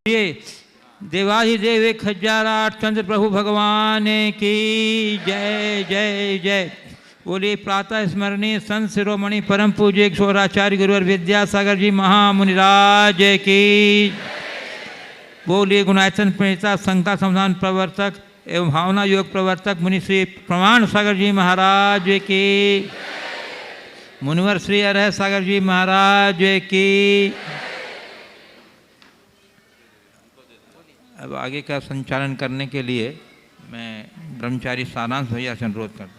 ये देवाधिदेव 1008 चंद्र प्रभु भगवान की जय जय जय। बोलिए प्रातः स्मरणीय संत शिरोमणि परम पूज्य ईश्वराचार्य गुरुवर विद्यासागर जी महामुनिराज की। बोलिए गुणायतन प्रणेता संका संधान प्रवर्तक एवं भावना योग प्रवर्तक मुनि श्री प्रमाण सागर जी महाराज की। मुनिवर श्री अरह सागर जी महाराज की। अब आगे का संचालन करने के लिए मैं ब्रह्मचारी सारांश भैया से अनुरोध करता हूँ।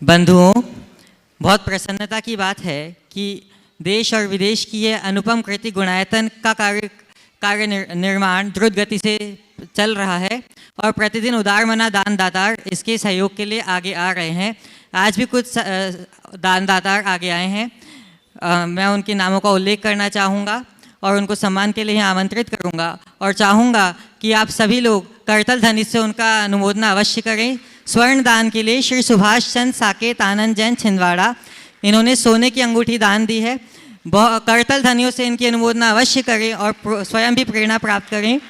बंधुओं, बहुत प्रसन्नता की बात है कि देश और विदेश की यह अनुपम कृति गुणायतन का कार्य निर्माण द्रुत गति से चल रहा है और प्रतिदिन उदारमना दानदातार इसके सहयोग के लिए आगे आ रहे हैं। आज भी कुछ दानदातार आगे आए हैं। मैं उनके नामों का उल्लेख करना चाहूँगा और उनको सम्मान के लिए आमंत्रित करूँगा और चाहूँगा कि आप सभी लोग करतल ध्वनि से उनका अनुमोदना अवश्य करें। स्वर्ण दान के लिए श्री सुभाष चंद साकेत आनंद जैन छिंदवाड़ा, इन्होंने सोने की अंगूठी दान दी है। करतल ध्वनियों से इनकी अनुमोदना अवश्य करें और स्वयं भी प्रेरणा प्राप्त करें।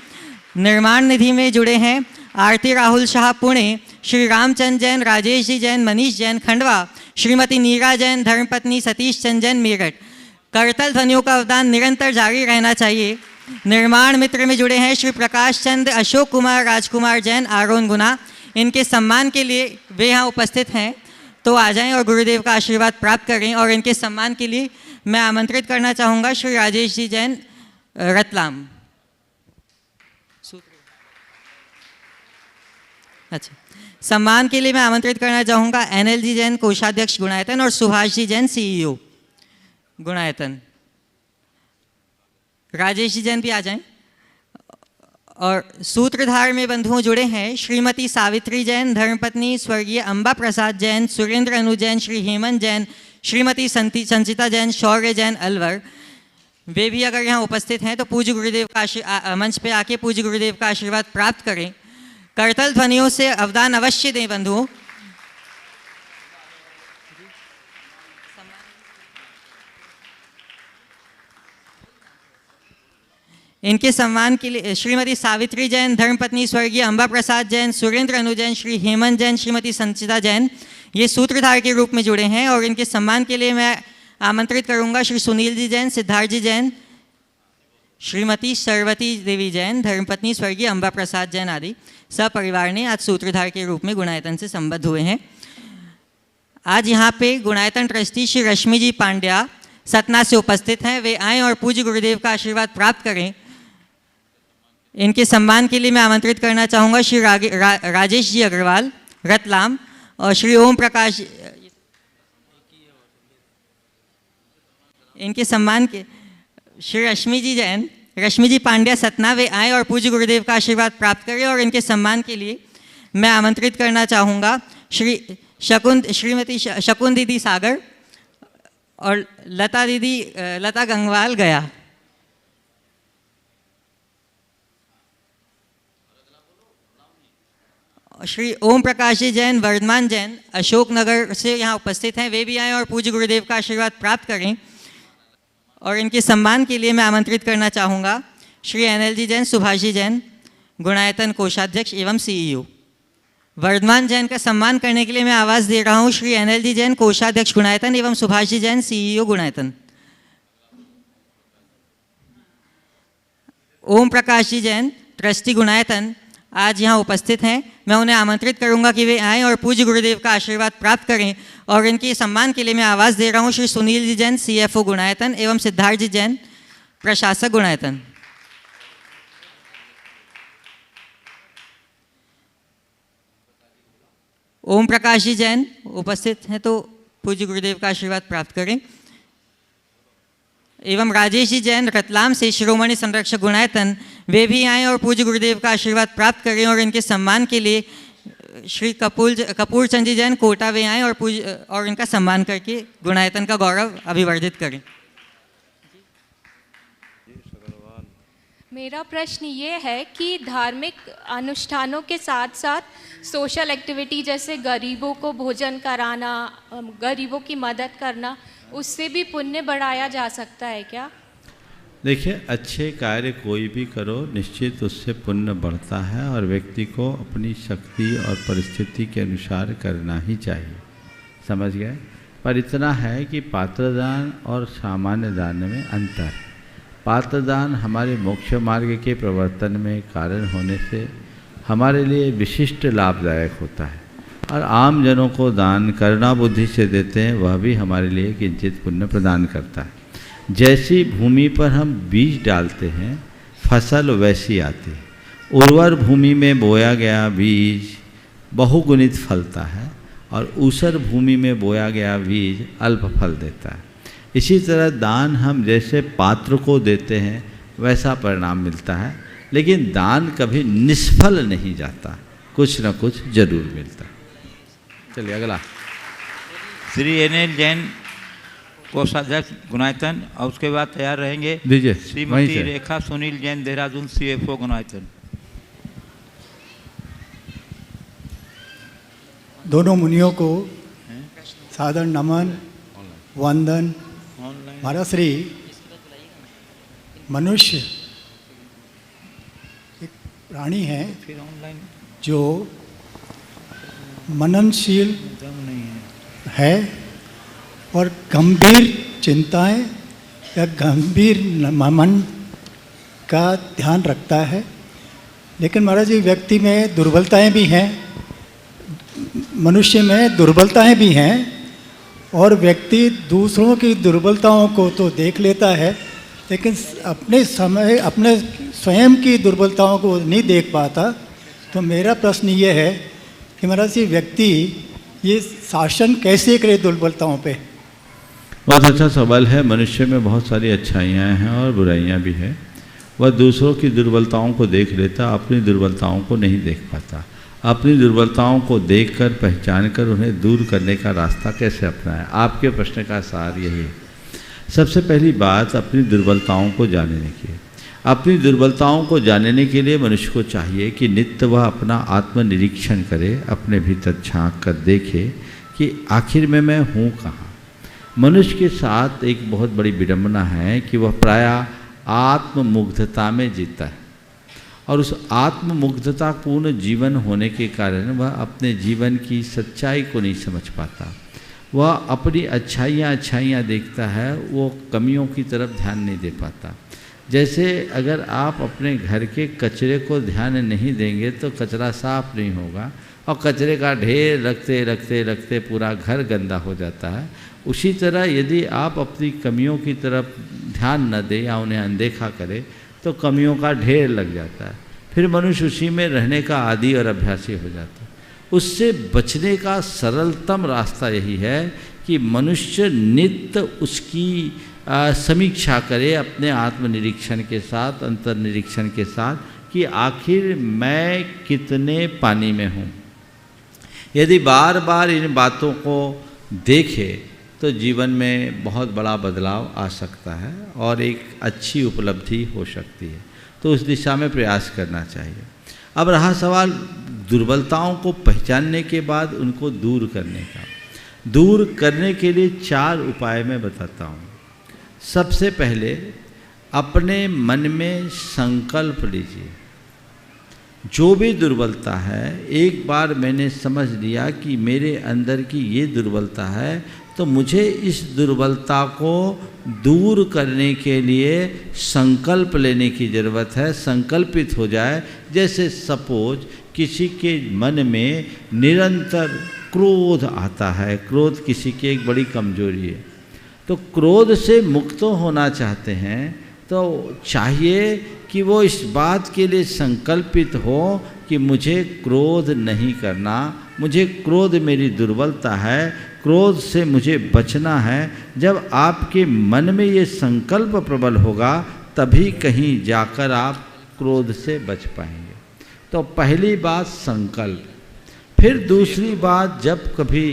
निर्माण निधि में जुड़े हैं आरती राहुल शाह पुणे, श्री रामचंद जैन, राजेश जी जैन, मनीष जैन खंडवा, श्रीमती नीरा जैन, धर्मपत्नी सतीश चंद जैन मेरठ। करतल ध्वनियों का अवदान निरंतर जारी रहना चाहिए। निर्माण मित्र में जुड़े हैं श्री प्रकाश चंद, अशोक कुमार, राजकुमार जैन, आरोन गुना। इनके सम्मान के लिए वे यहाँ उपस्थित हैं, तो आ जाएं और गुरुदेव का आशीर्वाद प्राप्त करें। और इनके सम्मान के लिए मैं आमंत्रित करना चाहूँगा श्री राजेश जी जैन रतलाम। अच्छा, सम्मान के लिए मैं आमंत्रित करना चाहूँगा एनएल जी जैन कोषाध्यक्ष गुणायतन और सुभाष जी जैन सीईओ गुणायतन। राजेश जी जैन भी आ जाएं। और सूत्रधार में बंधुओं जुड़े हैं श्रीमती सावित्री जैन, धर्मपत्नी स्वर्गीय अंबा प्रसाद जैन, सुरेंद्र अनु जैन, श्री हेमंत जैन, श्रीमती संचिता जैन, शौर्य जैन अलवर। वे भी अगर यहाँ उपस्थित हैं तो पूज्य गुरुदेव का मंच पे आके पूज्य गुरुदेव का आशीर्वाद प्राप्त करें। करतल ध्वनियों से अवदान अवश्य दें बंधुओं। इनके सम्मान के लिए श्रीमती सावित्री जैन, धर्मपत्नी स्वर्गीय अंबा प्रसाद जैन, सुरेंद्र अनु जैन, श्री हेमंत जैन, श्रीमती संचिता जैन, ये सूत्रधार के रूप में जुड़े हैं। और इनके सम्मान के लिए मैं आमंत्रित करूंगा श्री सुनील जी जैन, सिद्धार्थ जी जैन, श्रीमती सरवती देवी जैन, धर्मपत्नी स्वर्गीय अंबा प्रसाद जैन आदि सपरिवार ने आज सूत्रधार के रूप में गुणायतन से संबद्ध हुए हैं। आज यहाँ पे गुणायतन ट्रस्टी श्री रश्मि जी पांड्या सतना से उपस्थित हैं। वे आएँ और पूज्य गुरुदेव का आशीर्वाद प्राप्त करें। इनके सम्मान के लिए मैं आमंत्रित करना चाहूँगा श्री राजेश जी अग्रवाल रतलाम और श्री ओम प्रकाश। इनके सम्मान के श्री रश्मि जी जैन, रश्मि जी पांड्या सतना, वे आए और पूज्य गुरुदेव का आशीर्वाद प्राप्त करें। और इनके सम्मान के लिए मैं आमंत्रित करना चाहूँगा श्रीमती शकुन दीदी सागर और लता दीदी लता गंगवाल गया। श्री ओम प्रकाश जी जैन, वर्धमान जैन अशोकनगर से यहाँ उपस्थित हैं। वे भी आएँ और पूज्य गुरुदेव का आशीर्वाद प्राप्त करें। और इनके सम्मान के लिए मैं आमंत्रित करना चाहूँगा श्री एनएल जी जैन, सुभाष जी जैन, गुणायतन कोषाध्यक्ष एवं सीईओ। वर्धमान जैन का सम्मान करने के लिए मैं आवाज़ दे रहा हूँ श्री एनएल जी जैन, कोषाध्यक्ष गुणायतन एवं सुभाष जी जैन, सीईओ गुणायतन। ओम प्रकाश जी जैन, ट्रस्टी गुणायतन, आज यहाँ उपस्थित हैं। मैं उन्हें आमंत्रित करूंगा कि वे आएँ और पूज्य गुरुदेव का आशीर्वाद प्राप्त करें। और इनके सम्मान के लिए मैं आवाज़ दे रहा हूँ श्री सुनील जी जैन, सीएफओ गुणायतन एवं सिद्धार्थ जी जैन, प्रशासक गुणायतन। ओम प्रकाश जी जैन उपस्थित हैं तो पूज्य गुरुदेव का आशीर्वाद प्राप्त करें। एवं राजेश जी जैन रतलाम से शिरोमणि संरक्षक गुणायतन, वे भी आएँ और पूज्य गुरुदेव का आशीर्वाद प्राप्त करें। और इनके सम्मान के लिए श्री कपूर चंद जी जैन कोटा, वे आएँ और इनका सम्मान करके गुणायतन का गौरव अभिवर्धित करें। मेरा प्रश्न ये है कि धार्मिक अनुष्ठानों के साथ साथ सोशल एक्टिविटी जैसे गरीबों को भोजन कराना, गरीबों की मदद करना, उससे भी पुण्य बढ़ाया जा सकता है क्या? देखिए, अच्छे कार्य कोई भी करो निश्चित उससे पुण्य बढ़ता है और व्यक्ति को अपनी शक्ति और परिस्थिति के अनुसार करना ही चाहिए, समझ गए। पर इतना है कि पात्रदान और सामान्य दान में अंतर है। पात्रदान हमारे मोक्ष मार्ग के प्रवर्तन में कारण होने से हमारे लिए विशिष्ट लाभदायक होता है, और आम जनों को दान करुणा बुद्धि से देते हैं, वह भी हमारे लिए किंचित पुण्य प्रदान करता है। जैसी भूमि पर हम बीज डालते हैं फसल वैसी आती है। उर्वर भूमि में बोया गया बीज बहुगुणित फलता है और ऊसर भूमि में बोया गया बीज अल्प फल देता है। इसी तरह दान हम जैसे पात्र को देते हैं वैसा परिणाम मिलता है, लेकिन दान कभी निष्फल नहीं जाता, कुछ न कुछ जरूर मिलता है। चलिए अगला। श्री एन जैन कोषाध्यक्ष गुनायतन, और उसके बाद तैयार रहेंगे दीजिए श्रीमती रेखा सुनील जैन देहरादून CFO गुनायतन। दोनों मुनियों को सादर नमन वंदन। महाराज श्री, मनुष्य एक प्राणी है जो मननशील है और गंभीर चिंताएं या गंभीर मन का ध्यान रखता है। लेकिन महाराज जी, व्यक्ति में दुर्बलताएं भी हैं, मनुष्य में दुर्बलताएं भी हैं, और व्यक्ति दूसरों की दुर्बलताओं को तो देख लेता है, लेकिन अपने स्वयं की दुर्बलताओं को नहीं देख पाता। तो मेरा प्रश्न ये है कि महाराज जी, व्यक्ति ये शासन कैसे करे दुर्बलताओं पे? बहुत अच्छा सवाल है। मनुष्य में बहुत सारी अच्छाइयाँ हैं और बुराइयाँ भी हैं। वह दूसरों की दुर्बलताओं को देख लेता, अपनी दुर्बलताओं को नहीं देख पाता। अपनी दुर्बलताओं को देखकर पहचान कर उन्हें दूर करने का रास्ता कैसे अपनाएं? आपके प्रश्न का सार यही है। सबसे पहली बात अपनी दुर्बलताओं को जानने की। अपनी दुर्बलताओं को जानने के लिए मनुष्य को चाहिए कि नित्य वह अपना आत्मनिरीक्षण करे, अपने भीतर झांक कर देखे कि आखिर में मैं हूँ कहाँ। मनुष्य के साथ एक बहुत बड़ी विडंबना है कि वह प्रायः आत्ममुग्धता में जीता है, और उस आत्ममुग्धता पूर्ण जीवन होने के कारण वह अपने जीवन की सच्चाई को नहीं समझ पाता। वह अपनी अच्छाइयाँ देखता है, वो कमियों की तरफ ध्यान नहीं दे पाता। जैसे अगर आप अपने घर के कचरे को ध्यान नहीं देंगे तो कचरा साफ नहीं होगा, और कचरे का ढेर रखते रखते रखते पूरा घर गंदा हो जाता है। उसी तरह यदि आप अपनी कमियों की तरफ ध्यान न दें या उन्हें अनदेखा करें तो कमियों का ढेर लग जाता है। फिर मनुष्य उसी में रहने का आदी और अभ्यासी हो जाता है। उससे बचने का सरलतम रास्ता यही है कि मनुष्य नित्य उसकी समीक्षा करे अपने आत्मनिरीक्षण के साथ, अंतर्निरीक्षण के साथ, कि आखिर मैं कितने पानी में हूँ। यदि बार बार इन बातों को देखे तो जीवन में बहुत बड़ा बदलाव आ सकता है और एक अच्छी उपलब्धि हो सकती है। तो उस दिशा में प्रयास करना चाहिए। अब रहा सवाल दुर्बलताओं को पहचानने के बाद उनको दूर करने का। दूर करने के लिए 4 उपाय मैं बताता हूँ। सबसे पहले अपने मन में संकल्प लीजिए। जो भी दुर्बलता है, एक बार मैंने समझ लिया कि मेरे अंदर की ये दुर्बलता है, तो मुझे इस दुर्बलता को दूर करने के लिए संकल्प लेने की ज़रूरत है। संकल्पित हो जाए। जैसे सपोज किसी के मन में निरंतर क्रोध आता है, क्रोध किसी की एक बड़ी कमजोरी है, तो क्रोध से मुक्त होना चाहते हैं तो चाहिए कि वो इस बात के लिए संकल्पित हो कि मुझे क्रोध नहीं करना, मुझे क्रोध मेरी दुर्बलता है, क्रोध से मुझे बचना है। जब आपके मन में ये संकल्प प्रबल होगा तभी कहीं जाकर आप क्रोध से बच पाएंगे। तो पहली बात संकल्प। फिर दूसरी बात, जब कभी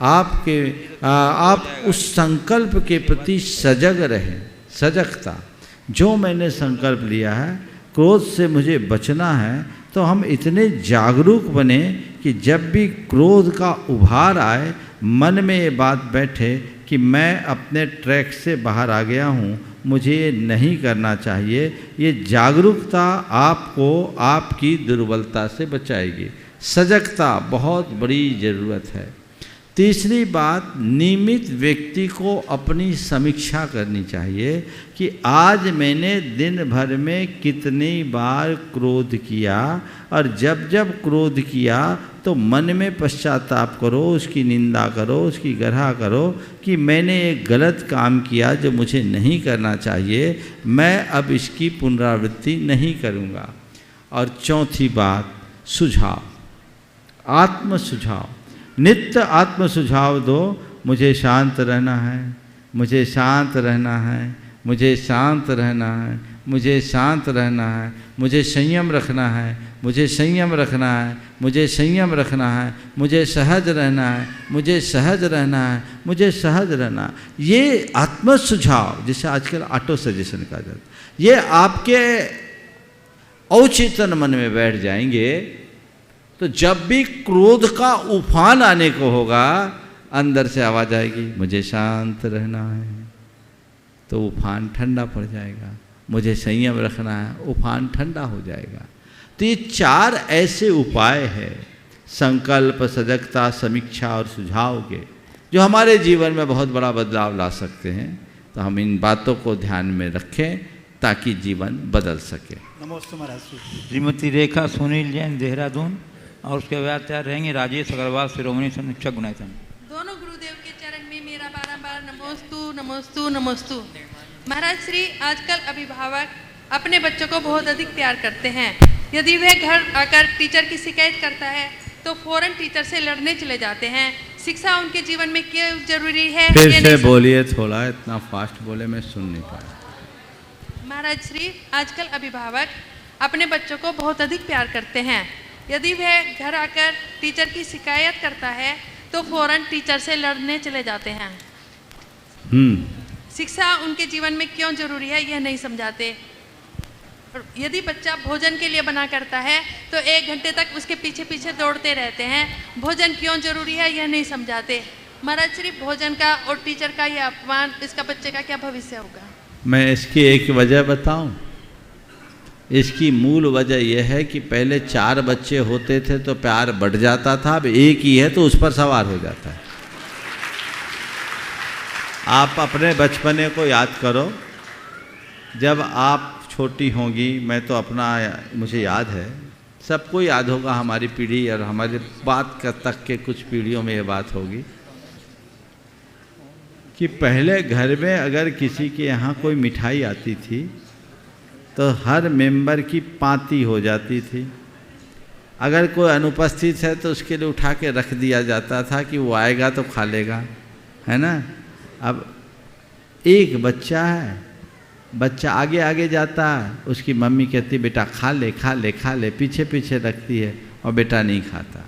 आप उस संकल्प के प्रति सजग रहें, सजगता। जो मैंने संकल्प लिया है क्रोध से मुझे बचना है, तो हम इतने जागरूक बने कि जब भी क्रोध का उभार आए मन में ये बात बैठे कि मैं अपने ट्रैक से बाहर आ गया हूँ, मुझे ये नहीं करना चाहिए। ये जागरूकता आपको आपकी दुर्बलता से बचाएगी। सजगता बहुत बड़ी ज़रूरत है। तीसरी बात, नियमित व्यक्ति को अपनी समीक्षा करनी चाहिए कि आज मैंने दिन भर में कितनी बार क्रोध किया, और जब जब क्रोध किया तो मन में पश्चाताप करो, उसकी निंदा करो, उसकी गढ़ा करो कि मैंने एक गलत काम किया जो मुझे नहीं करना चाहिए, मैं अब इसकी पुनरावृत्ति नहीं करूँगा। और चौथी बात, सुझाव, आत्म सुझाव, नित्य आत्म सुझाव दो। मुझे शांत रहना है, मुझे शांत रहना है, मुझे शांत रहना है, मुझे शांत रहना है, मुझे संयम रखना है, मुझे संयम रखना है, मुझे संयम रखना है, मुझे सहज रहना है, मुझे सहज रहना है, मुझे सहज रहना। ये आत्म सुझाव, जिसे आजकल ऑटो सजेशन कहा जाता है, ये आपके अवचेतन मन में बैठ जाएंगे। तो जब भी क्रोध का उफान आने को होगा, अंदर से आवाज आएगी मुझे शांत रहना है, तो उफान ठंडा पड़ जाएगा। मुझे संयम रखना है, उफान ठंडा हो जाएगा। तो ये 4 ऐसे उपाय हैं, संकल्प, सजगता, समीक्षा और सुझाव के, जो हमारे जीवन में बहुत बड़ा बदलाव ला सकते हैं। तो हम इन बातों को ध्यान में रखें ताकि जीवन बदल सके। नमस्ते महाराज। श्रीमती रेखा सुनील जैन, देहरादून, और उसके बाद तैयार रहेंगे राजेश अग्रवाल, शिरोमणि समीक्षक गुणायतन। दोनों गुरुदेव के चरण में मेरा बारंबार नमोस्तु नमोस्तु नमोस्तु। महाराज श्री, आजकल अभिभावक अपने बच्चों को बहुत अधिक प्यार करते हैं। यदि वह घर आकर टीचर की शिकायत करता है तो फौरन टीचर से लड़ने चले जाते हैं। शिक्षा उनके जीवन में क्यों जरूरी है? फिर से बोलिए, थोड़ा इतना फास्ट बोले मैं सुन नहीं पाया। महाराज श्री, आजकल अभिभावक अपने बच्चों को बहुत अधिक प्यार करते हैं। यदि वह घर आकर टीचर की शिकायत करता है तो फौरन टीचर से लड़ने चले जाते हैं। शिक्षा उनके जीवन में क्यों जरूरी है यह नहीं समझाते। यदि बच्चा भोजन के लिए बना करता है तो 1 घंटे तक उसके पीछे पीछे दौड़ते रहते हैं। भोजन क्यों जरूरी है यह नहीं समझाते। महाराज श्री, भोजन का और टीचर का यह अपमान, इसका बच्चे का क्या भविष्य होगा? मैं इसकी एक वजह बताऊं। इसकी मूल वजह यह है कि पहले 4 बच्चे होते थे तो प्यार बढ़ जाता था, अब एक ही है तो उस पर सवार हो जाता है। आप अपने बचपने को याद करो, जब आप छोटी होंगी, मैं तो अपना, मुझे याद है, सबको याद होगा, हमारी पीढ़ी और हमारे बात का तक के कुछ पीढ़ियों में ये बात होगी कि पहले घर में अगर किसी के यहाँ कोई मिठाई आती थी तो हर मेंबर की पाँति हो जाती थी। अगर कोई अनुपस्थित है तो उसके लिए उठा के रख दिया जाता था कि वो आएगा तो खा लेगा, है ना। अब एक बच्चा है, बच्चा आगे आगे जाता है, उसकी मम्मी कहती बेटा खा ले खा ले खा ले, पीछे पीछे रखती है और बेटा नहीं खाता।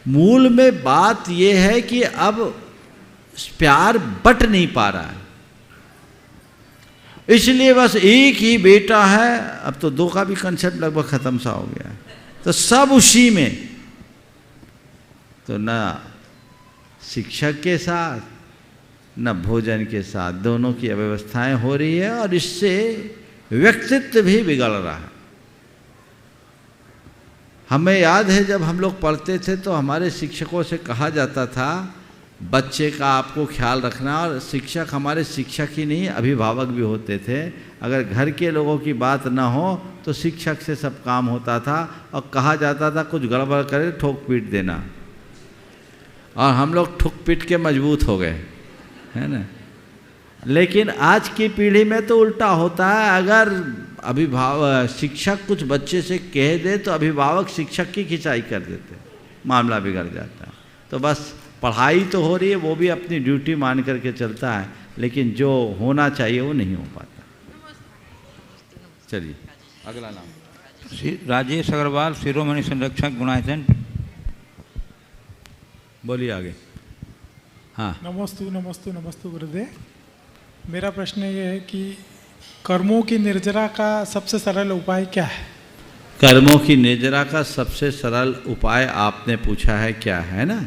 मूल में बात यह है कि अब प्यार बट नहीं पा रहा है, इसलिए बस एक ही बेटा है। अब तो 2 का भी कंसेप्ट लगभग ख़त्म सा हो गया है, तो सब उसी में। तो न शिक्षक के साथ न भोजन के साथ, दोनों की अव्यवस्थाएं हो रही है और इससे व्यक्तित्व भी बिगड़ रहा है। हमें याद है जब हम लोग पढ़ते थे तो हमारे शिक्षकों से कहा जाता था बच्चे का आपको ख्याल रखना, और शिक्षक हमारे शिक्षक ही नहीं अभिभावक भी होते थे। अगर घर के लोगों की बात ना हो तो शिक्षक से सब काम होता था, और कहा जाता था कुछ गड़बड़ करे ठोक पीट देना, और हम लोग ठोक पीट के मजबूत हो गए, है ना। लेकिन आज की पीढ़ी में तो उल्टा होता है। अगर शिक्षक कुछ बच्चे से कह दे तो अभिभावक शिक्षक की खिंचाई कर देते, मामला बिगड़ जाता है। तो बस पढ़ाई तो हो रही है, वो भी अपनी ड्यूटी मान करके चलता है, लेकिन जो होना चाहिए वो नहीं हो पाता। चलिए अगला नाम राजेश अग्रवाल, शिरोमणि संरक्षक गुणायतन। बोलिए आगे। हाँ, नमस्तु नमस्तु नमस्तु गुरुदेव। मेरा प्रश्न ये है कि कर्मों की निर्जरा का सबसे सरल उपाय क्या है? कर्मों की निर्जरा का सबसे सरल उपाय आपने पूछा है क्या है ना,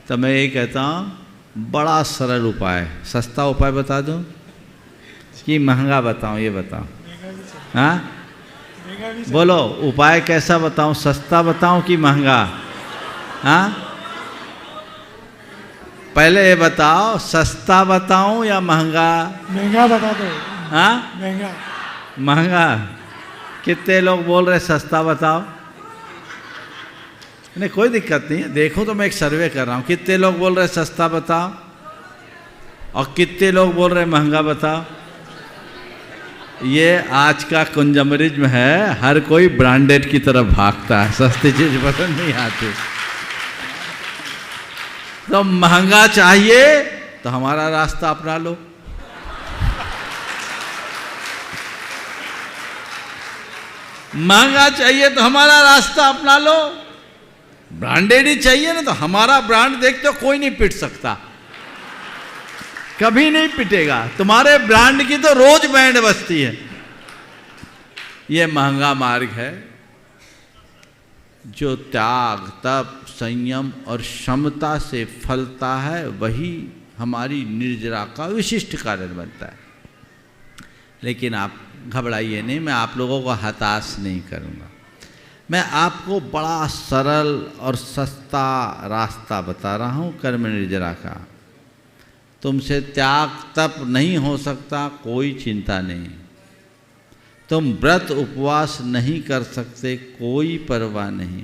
तो मैं ये कहता हूँ बड़ा सरल उपाय, सस्ता उपाय बता दूँ। कि महंगा बताऊं, ये बताओ। महंगा भी चाहिए। हाँ महंगा भी चाहिए। बोलो, उपाय कैसा बताऊं, सस्ता बताऊं कि महंगा? हाँ पहले ये बताओ, सस्ता बताऊं या महंगा? महंगा बता दो। हाँ महंगा। महंगा। कितने लोग बोल रहे सस्ता बताओ? नहीं कोई दिक्कत नहीं है, देखो तो मैं एक सर्वे कर रहा हूँ। कितने लोग बोल रहे सस्ता बताओ और कितने लोग बोल रहे महंगा बताओ? ये आज का कंज्यूमरिज्म है, हर कोई ब्रांडेड की तरफ भागता है, सस्ती चीज पसंद नहीं आती। तो महंगा चाहिए तो हमारा रास्ता अपना लो। महंगा चाहिए तो हमारा रास्ता अपना लो। ब्रांडेड ही चाहिए ना तो हमारा ब्रांड देखते हो कोई नहीं पिट सकता, कभी नहीं पिटेगा। तुम्हारे ब्रांड की तो रोज बैंड बजती है। ये महंगा मार्ग है जो त्याग, तप, संयम और क्षमता से फलता है, वही हमारी निर्जरा का विशिष्ट कारण बनता है। लेकिन आप घबराइए नहीं, मैं आप लोगों को हताश नहीं करूँगा। मैं आपको बड़ा सरल और सस्ता रास्ता बता रहा हूँ कर्म निर्जरा का। तुमसे त्याग तप नहीं हो सकता, कोई चिंता नहीं। तुम व्रत उपवास नहीं कर सकते, कोई परवाह नहीं।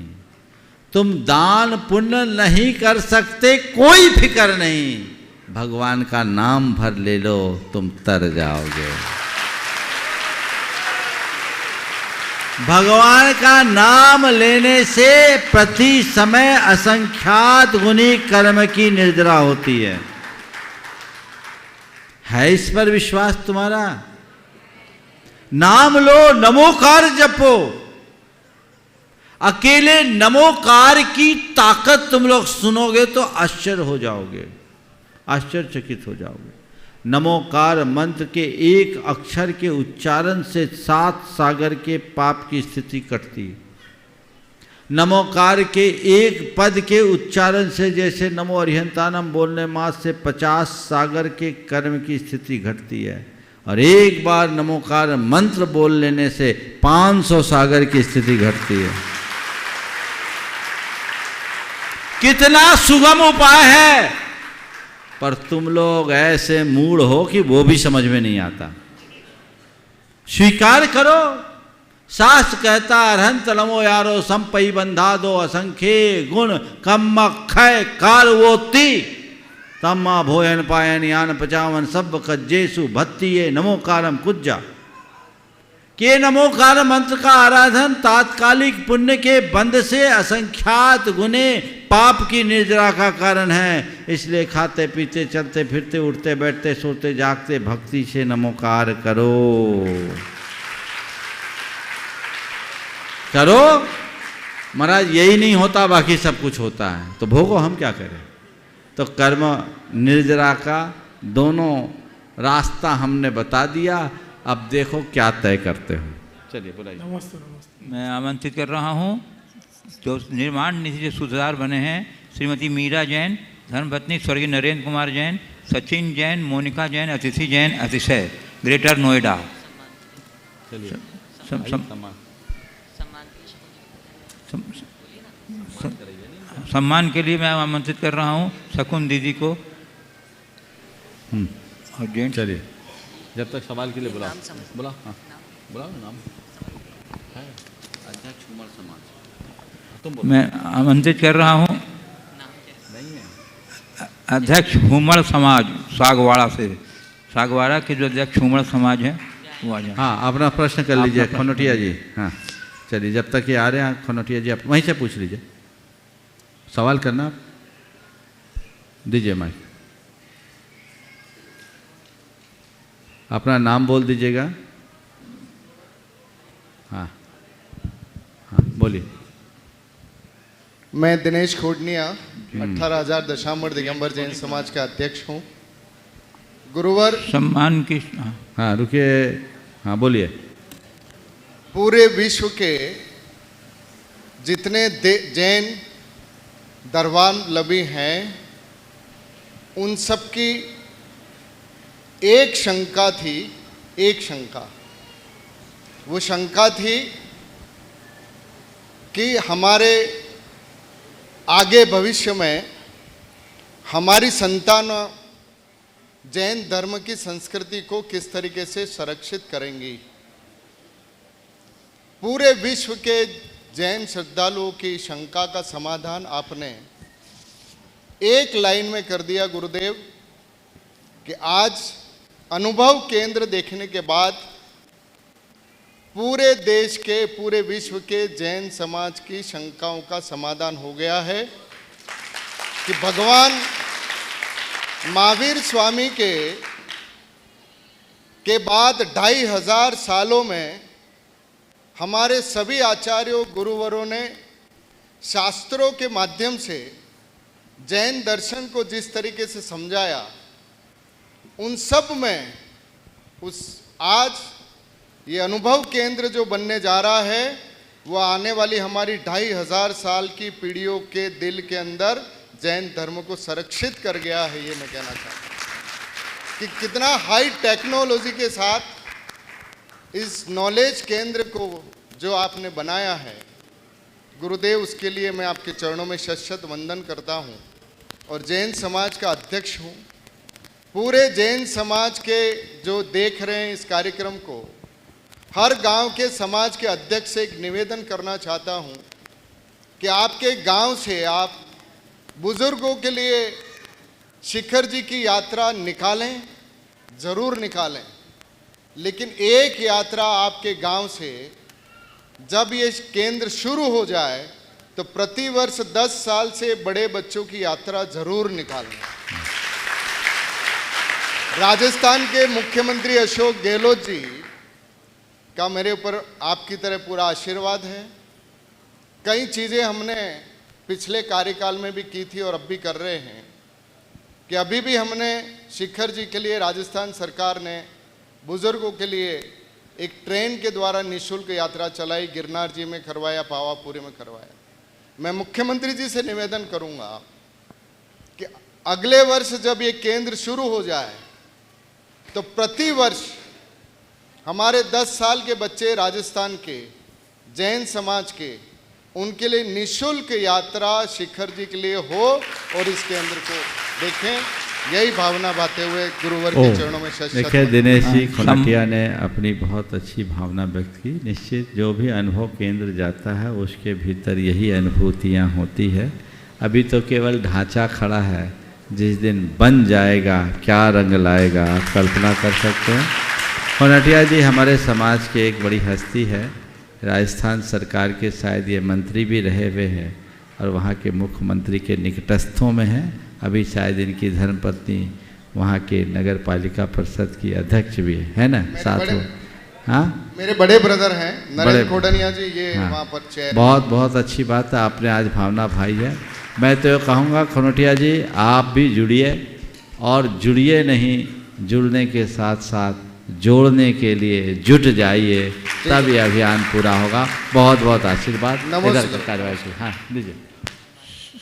तुम दान पुण्य नहीं कर सकते, कोई फिक्र नहीं। भगवान का नाम भर ले लो, तुम तर जाओगे। भगवान का नाम लेने से प्रति समय असंख्यात गुनी कर्म की निर्जरा होती है इस पर विश्वास तुम्हारा? नाम लो, नमोकार जपो। अकेले नमोकार की ताकत तुम लोग सुनोगे तो आश्चर्य हो जाओगे, आश्चर्यचकित हो जाओगे। नमोकार मंत्र के एक अक्षर के उच्चारण से 7 सागर के पाप की स्थिति कटती है। नमोकार के एक पद के उच्चारण से जैसे नमो अरिहंतानम बोलने मात्र से 50 सागर के कर्म की स्थिति घटती है, और एक बार नमोकार मंत्र बोल लेने से 500 सागर की स्थिति घटती है। कितना सुगम उपाय है, पर तुम लोग ऐसे मूढ़ हो कि वो भी समझ में नहीं आता। स्वीकार करो, शास्त्र कहता अरहंत नमो यारो संपई बंधा दो असंख्य गुण कम क्षय कारवोती तम्मा भोयन पायन यान पचावन सब कज्जेसु भत्ती ये नमोकारम कुज्जा। के नमोकार मंत्र का आराधन तात्कालिक पुण्य के बंध से असंख्यात गुने पाप की निर्जरा का कारण है। इसलिए खाते पीते चलते फिरते उठते बैठते सोते जागते भक्ति से नमोकार करो करो। महाराज यही नहीं होता, बाकी सब कुछ होता है, तो भोगो, हम क्या करें। तो कर्म निर्जरा का दोनों रास्ता हमने बता दिया, अब देखो क्या तय करते हो। चलिए बुलाइए। नमस्ते नमस्ते। मैं आमंत्रित कर रहा हूँ जो निर्माण निधि से सूत्रधार बने हैं श्रीमती मीरा जैन, धर्मपत्नी स्वर्गीय नरेंद्र कुमार जैन, सचिन जैन, मोनिका जैन, अतिथि जैन, अतिशय, ग्रेटर नोएडा। सम्मान के लिए मैं आमंत्रित कर रहा हूँ शकुन दीदी को और जैन। चलिए जब तक सवाल के लिए बुलाओ, बुलाओ, हाँ बुलाओ नाम है अध्यक्ष उमर समाज। तुम बोलो। मैं आमंत्रित कर रहा हूँ नहीं है अध्यक्ष हुमड़ समाज सागवाड़ा से, सागवाड़ा के जो अध्यक्ष हुमड़ समाज है वो आ जाए। हाँ अपना प्रश्न कर लीजिए खनोटिया जी। हाँ चलिए जब तक ये आ रहे हैं खनोटिया जी आप वहीं से पूछ लीजिए, सवाल करना आप दीजिए माइक, अपना नाम बोल दीजिएगा। हाँ हाँ बोलिए। मैं दिनेश खोडनिया 18,000 दशामर दिगंबर जैन समाज का अध्यक्ष हूँ। गुरुवर सम्मान की हाँ रुकिए, हाँ बोलिए। पूरे विश्व के जितने जैन धर्मावलंबी हैं उन सब की एक शंका थी एक शंका। वो शंका थी कि हमारे आगे भविष्य में हमारी संतान जैन धर्म की संस्कृति को किस तरीके से संरक्षित करेंगी। पूरे विश्व के जैन श्रद्धालुओं की शंका का समाधान आपने एक लाइन में कर दिया गुरुदेव, कि आज अनुभव केंद्र देखने के बाद पूरे देश के, पूरे विश्व के जैन समाज की शंकाओं का समाधान हो गया है कि भगवान महावीर स्वामी के बाद 2500 सालों में हमारे सभी आचार्यों गुरुवरों ने शास्त्रों के माध्यम से जैन दर्शन को जिस तरीके से समझाया, उन सब में आज ये अनुभव केंद्र जो बनने जा रहा है, वो आने वाली हमारी 2500 साल की पीढ़ियों के दिल के अंदर जैन धर्म को संरक्षित कर गया है। ये मैं कहना चाहता हूँ कि कितना हाई टेक्नोलॉजी के साथ इस नॉलेज केंद्र को जो आपने बनाया है गुरुदेव, उसके लिए मैं आपके चरणों में शत वंदन करता हूँ और जैन समाज का अध्यक्ष हूँ। पूरे जैन समाज के जो देख रहे हैं इस कार्यक्रम को, हर गांव के समाज के अध्यक्ष से एक निवेदन करना चाहता हूँ कि आपके गांव से आप बुजुर्गों के लिए शिखर जी की यात्रा निकालें, ज़रूर निकालें, लेकिन एक यात्रा आपके गांव से जब ये केंद्र शुरू हो जाए तो प्रतिवर्ष 10 साल से बड़े बच्चों की यात्रा जरूर निकालें। राजस्थान के मुख्यमंत्री अशोक गहलोत जी का मेरे ऊपर आपकी तरह पूरा आशीर्वाद है। कई चीज़ें हमने पिछले कार्यकाल में भी की थी और अब भी कर रहे हैं कि अभी भी हमने शिखर जी के लिए राजस्थान सरकार ने बुजुर्गों के लिए एक ट्रेन के द्वारा निःशुल्क यात्रा चलाई, गिरनार जी में करवाया, पावापुरी में करवाया। मैं मुख्यमंत्री जी से निवेदन करूंगा कि अगले वर्ष जब ये केंद्र शुरू हो जाए तो प्रति वर्ष हमारे 10 साल के बच्चे राजस्थान के जैन समाज के, उनके लिए निःशुल्क यात्रा शिखर जी के लिए हो और इस केंद्र को देखें। यही भावना बाते हुए गुरुवर के चरणों में शत देखिए, दिनेश जी खुनाटिया ने अपनी बहुत अच्छी भावना व्यक्त की। निश्चित जो भी अनुभव केंद्र जाता है उसके भीतर यही अनुभूतियाँ होती है। अभी तो केवल ढांचा खड़ा है, जिस दिन बन जाएगा क्या रंग लाएगा आप कल्पना कर सकते हैं। खुनाटिया जी हमारे समाज के एक बड़ी हस्ती है, राजस्थान सरकार के शायद ये मंत्री भी रहे हुए हैं और वहाँ के मुख्यमंत्री के निकटस्थों में हैं। अभी शायद इनकी धर्मपत्नी वहाँ के नगर पालिका परिषद की अध्यक्ष भी है ना, साथ में। हाँ, मेरे बड़े ब्रदर हैं नरेंद्र कोडनिया जी, ये हाँ, वहाँ पर चेयर। बहुत अच्छी बात है, आपने आज भावना भाई है। मैं तो कहूँगा खुनाटिया जी आप भी जुड़िए, और जुड़िए नहीं, जुड़ने के साथ साथ जोड़ने के लिए जुट जाइए, तब ये अभियान पूरा होगा। बहुत आशीर्वाद। इधर कार्रवाई की। हाँ दीजिए,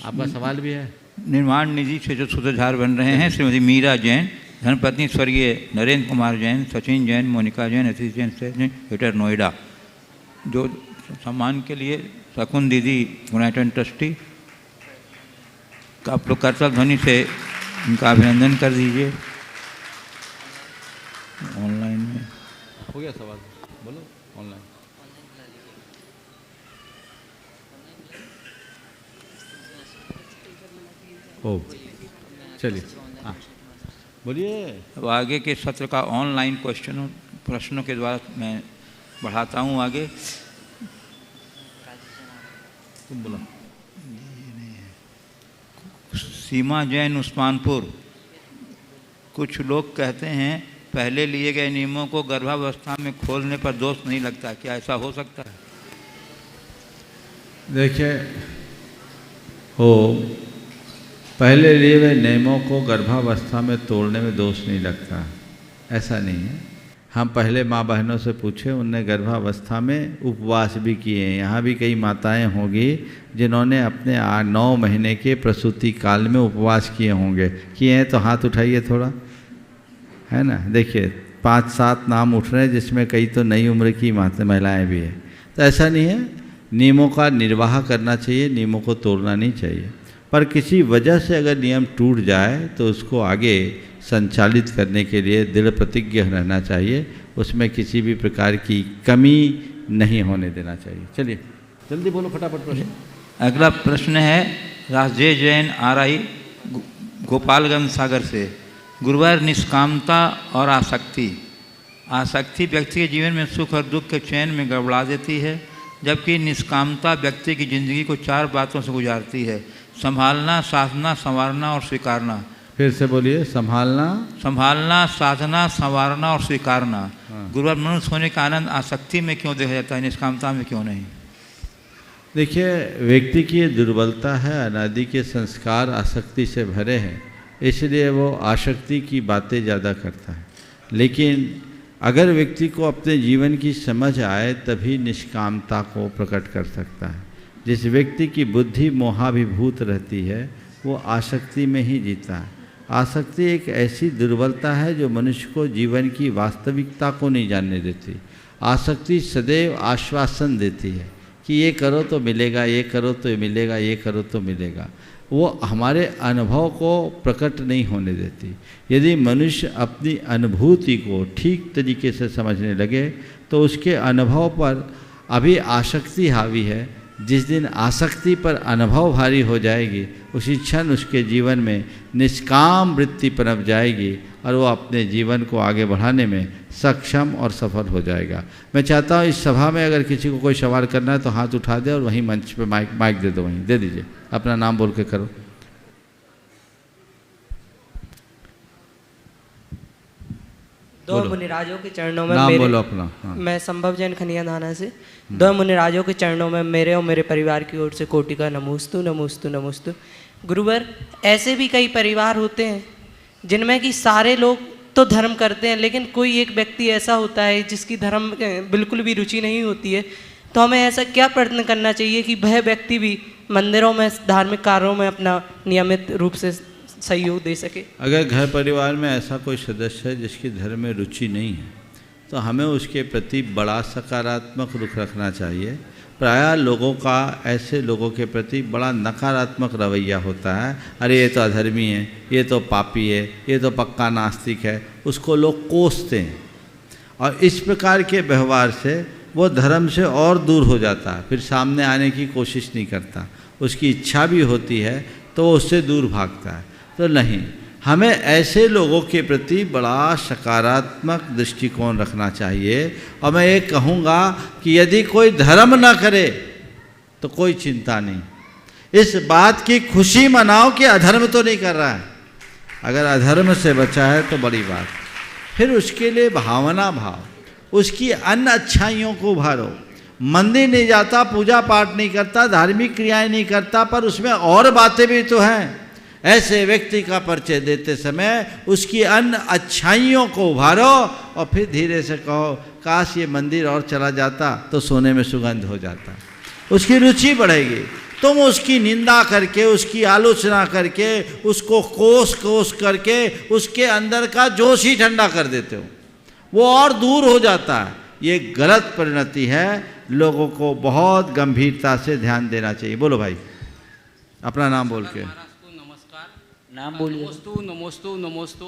आपका सवाल भी है। निर्माण निधि से जो सूत्रधार बन रहे हैं श्रीमती मीरा जैन, धर्मपत्नी स्वर्गीय नरेंद्र कुमार जैन, सचिन जैन, मोनिका जैन, असिस्टेंट ग्रेटर नोएडा, जो सम्मान के लिए शकुन दीदी यूनाइटेड ट्रस्टी का आप लोग करतल ध्वनि से उनका अभिनंदन कर दीजिए। ऑनलाइन में हो गया सवाल, बोलो। ऑनलाइन ओ चलिए, हाँ बोलिए। अब आगे के सत्र का ऑनलाइन प्रश्नों के द्वारा मैं बढ़ाता हूँ आगे। तुम बोलो। सीमा जैन उस्मानपुर, कुछ लोग कहते हैं पहले लिए गए नियमों को गर्भावस्था में खोलने पर दोष नहीं लगता, क्या ऐसा हो सकता है? देखिए, पहले लिए हुए नियमों को गर्भावस्था में तोड़ने में दोष नहीं लगता, ऐसा नहीं है। हम पहले माँ बहनों से पूछे, उनने गर्भावस्था में उपवास भी किए हैं। यहाँ भी कई माताएं होंगी जिन्होंने अपने 9 महीने के प्रसूति काल में उपवास किए होंगे। किए हैं तो हाथ उठाइए थोड़ा, है ना। देखिए 5-7 नाम उठ रहे हैं जिसमें कई तो नई उम्र की महिलाएं भी हैं। तो ऐसा नहीं है, नियमों का निर्वाह करना चाहिए, नियमों को तोड़ना नहीं चाहिए। पर किसी वजह से अगर नियम टूट जाए तो उसको आगे संचालित करने के लिए दृढ़ प्रतिज्ञ रहना चाहिए, उसमें किसी भी प्रकार की कमी नहीं होने देना चाहिए। चलिए जल्दी बोलो, फटाफट प्रश्न। अगला प्रश्न है राजेश जैन RI गोपालगंज सागर से। गुरुवार, निष्कामता और आसक्ति। आसक्ति व्यक्ति के जीवन में सुख और दुख के चयन में गड़बड़ा देती है, जबकि निष्कामता व्यक्ति की जिंदगी को 4 बातों से गुजारती है: संभालना, साधना, संवारना और स्वीकारना। फिर से बोलिए। संभालना, साधना, संवारना और स्वीकारना। गुरुवार, मनुष्य होने का आनंद आसक्ति में क्यों देखा जाता है, निष्कामता में क्यों नहीं? देखिए, व्यक्ति की दुर्बलता है, अनादि के संस्कार आसक्ति से भरे हैं, इसलिए वो आसक्ति की बातें ज़्यादा करता है। लेकिन अगर व्यक्ति को अपने जीवन की समझ आए तभी निष्कामता को प्रकट कर सकता है। जिस व्यक्ति की बुद्धि मोहाभिभूत रहती है वो आसक्ति में ही जीता है। आसक्ति एक ऐसी दुर्बलता है जो मनुष्य को जीवन की वास्तविकता को नहीं जानने देती। आसक्ति सदैव आश्वासन देती है कि ये करो तो मिलेगा, ये करो तो मिलेगा, ये करो तो मिलेगा। वो हमारे अनुभव को प्रकट नहीं होने देती। यदि मनुष्य अपनी अनुभूति को ठीक तरीके से समझने लगे तो उसके अनुभव पर अभी आसक्ति हावी है। जिस दिन आसक्ति पर अनुभव भारी हो जाएगी उसी क्षण उसके जीवन में निष्काम वृत्ति पनप जाएगी और वो अपने जीवन को आगे बढ़ाने में सक्षम और सफल हो जाएगा। मैं चाहता हूँ इस सभा में अगर किसी को कोई सवाल करना है तो हाथ उठा दे और वहीं मंच पे माइक दे दो, वहीं दे दीजिए, अपना नाम बोल के करो। दो मुनिराजों के चरणों में नाम बोलो अपना। हाँ। मैं संभव जैन खनिया थाना से। दो मुनिराजों के चरणों में मेरे और मेरे परिवार की ओर से कोटि का नमोस्तु नमोस्तु नमोस्तु। गुरुवर, ऐसे भी कई परिवार होते हैं जिनमें कि सारे लोग तो धर्म करते हैं लेकिन कोई एक व्यक्ति ऐसा होता है जिसकी धर्म बिल्कुल भी रुचि नहीं होती है, तो हमें ऐसा क्या प्रयत्न करना चाहिए कि वह व्यक्ति भी मंदिरों में धार्मिक कार्यों में अपना नियमित रूप से सहयोग दे सके? अगर घर परिवार में ऐसा कोई सदस्य है जिसकी धर्म में रुचि नहीं है तो हमें उसके प्रति बड़ा सकारात्मक रुख रखना चाहिए। प्रायः लोगों का ऐसे लोगों के प्रति बड़ा नकारात्मक रवैया होता है। अरे ये तो अधर्मी है, ये तो पापी है, ये तो पक्का नास्तिक है, उसको लोग कोसते हैं और इस प्रकार के व्यवहार से वो धर्म से और दूर हो जाता है। फिर सामने आने की कोशिश नहीं करता, उसकी इच्छा भी होती है तो वो उससे दूर भागता है। तो नहीं, हमें ऐसे लोगों के प्रति बड़ा सकारात्मक दृष्टिकोण रखना चाहिए। और मैं ये कहूँगा कि यदि कोई धर्म ना करे तो कोई चिंता नहीं, इस बात की खुशी मनाओ कि अधर्म तो नहीं कर रहा है। अगर अधर्म से बचा है तो बड़ी बात। फिर उसके लिए भावना भाव, उसकी अन्य अच्छाइयों को उभारो। मंदिर नहीं जाता, पूजा पाठ नहीं करता, धार्मिक क्रियाएं नहीं करता, पर उसमें और बातें भी तो हैं। ऐसे व्यक्ति का परिचय देते समय उसकी अन्य अच्छाइयों को उभारो और फिर धीरे से कहो काश ये मंदिर और चला जाता तो सोने में सुगंध हो जाता। उसकी रुचि बढ़ेगी। तुम उसकी निंदा करके, उसकी आलोचना करके, उसको कोस करके उसके अंदर का जोश ही ठंडा कर देते हो, वो और दूर हो जाता है। ये गलत परिणति है। लोगों को बहुत गंभीरता से ध्यान देना चाहिए। बोलो भाई, अपना नाम बोल के। नाम बोलिए। नमोस्तु नमोस्तु नमोस्तु।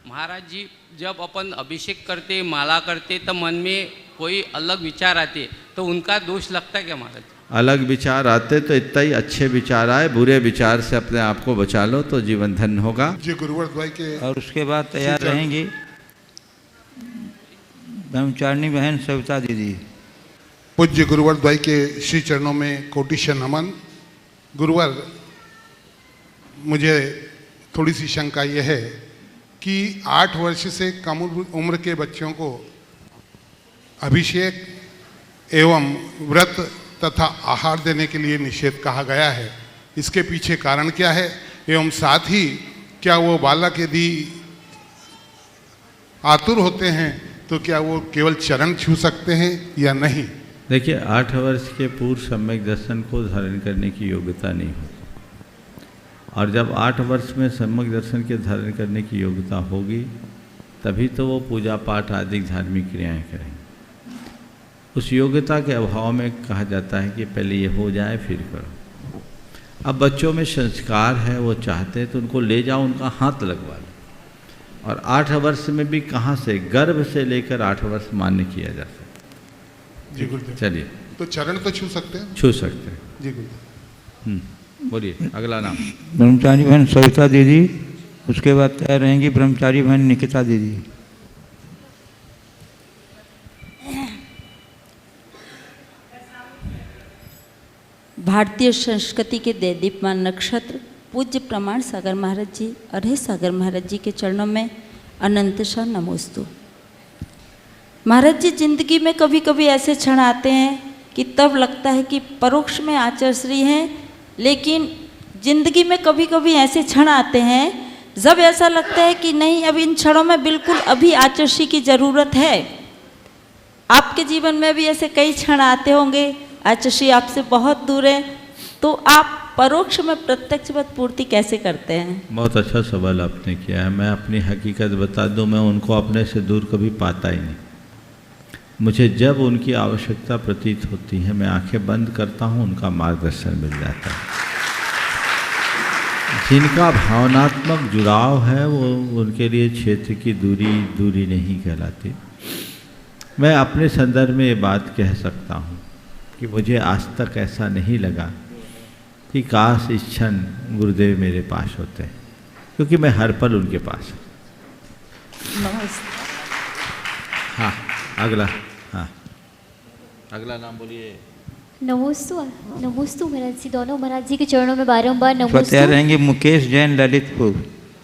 महाराज जी, जब अपन अभिषेक करते, माला करते, तो मन में कोई अलग विचार आते तो उनका दोष लगता है क्या महाराज? अलग विचार आते तो इतना ही अच्छे विचार आए, बुरे विचार से अपने आप को बचा लो तो जीवन धन्य होगा। जी गुरुवर द्वाई के। और उसके बाद तैयार रहेंगी ब्रह्मचारिणी बहन सविता दीदी। पूज्य गुरुवर द्वाई के श्री चरणों में कोटिश नमन। गुरुवर, मुझे थोड़ी सी शंका यह है कि 8 वर्ष से कम उम्र के बच्चों को अभिषेक एवं व्रत तथा आहार देने के लिए निषेध कहा गया है। इसके पीछे कारण क्या है? एवं साथ ही क्या वो बालक यदि आतुर होते हैं तो क्या वो केवल चरण छू सकते हैं या नहीं? देखिए, 8 वर्ष के पूर्व सम्यक दर्शन को धारण करने की योग्यता नहीं होती, और जब 8 वर्ष में सम्यक दर्शन के धारण करने की योग्यता होगी तभी तो वो पूजा पाठ आदि धार्मिक क्रियाएं करेंगे। उस योग्यता के अभाव में कहा जाता है कि पहले ये हो जाए फिर करो। अब बच्चों में संस्कार है, वो चाहते हैं तो उनको ले जाओ, उनका हाथ लगवा लो। और 8 वर्ष में भी कहाँ से, गर्भ से लेकर 8 वर्ष मान्य किया जा सकता। जी गुरुदेव। चलिए, तो चरण तो छू सकते हैं? छू सकते हैं जी गुरुदेव। बोलिए अगला नाम। ब्रह्मचारी बहन सविता दीदी, उसके बाद तैयार रहेंगी ब्रह्मचारी बहन निकिता दीदी। भारतीय संस्कृति के देदीप्यमान नक्षत्र पूज्य प्रमाण सागर महाराज जी, अरे सागर महाराज जी के चरणों में अनंतशः नमोस्तु। महाराज जी, जिंदगी में कभी कभी ऐसे क्षण आते हैं कि तब लगता है कि परोक्ष में आचार्यश्री हैं, लेकिन जिंदगी में कभी कभी ऐसे क्षण आते हैं जब ऐसा लगता है कि नहीं, अब इन क्षणों में बिल्कुल अभी आचार्यश्री की ज़रूरत है। आपके जीवन में भी ऐसे कई क्षण आते होंगे, आचार्यश्री आपसे बहुत दूर है, तो आप परोक्ष में प्रत्यक्ष पद पूर्ति कैसे करते हैं? बहुत अच्छा सवाल आपने किया है। मैं अपनी हकीकत बता दूं, मैं उनको अपने से दूर कभी पाता ही नहीं। मुझे जब उनकी आवश्यकता प्रतीत होती है, मैं आंखें बंद करता हूं, उनका मार्गदर्शन मिल जाता है। जिनका भावनात्मक जुड़ाव है वो उनके लिए क्षेत्र की दूरी नहीं कहलाती। मैं अपने संदर्भ में ये बात कह सकता हूँ कि मुझे आज तक ऐसा नहीं लगा कि काश इस क्षण गुरुदेव मेरे पास होते हैं, क्योंकि मैं हर पल उनके पास हूँ। हाँ अगला, हाँ अगला नाम बोलिए। नमोस्तु महाराज जी, दोनों महाराज जी के चरणों में बारंबार नमोस्तु। तैयार रहेंगे मुकेश जैन ललितपुर।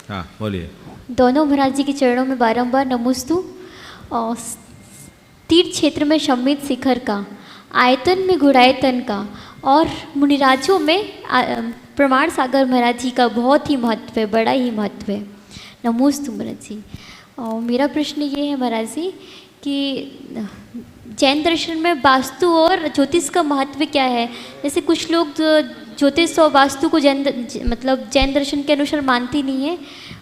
हाँ बोलिए। दोनों महाराज जी के चरणों में बारंबार नमोस्तु। तीर्थ क्षेत्र में सम्मित शिखर का, आयतन में गुणायतन का और मुनिराजों में प्रमाण सागर महाराज जी का बहुत ही महत्व है, बड़ा ही महत्व है। नमोस्तु महाराज जी। मेरा प्रश्न ये है महाराज जी कि जैन दर्शन में वास्तु और ज्योतिष का महत्व क्या है? जैसे कुछ लोग ज्योतिष और वास्तु को जैन दर्शन के अनुसार मानते नहीं है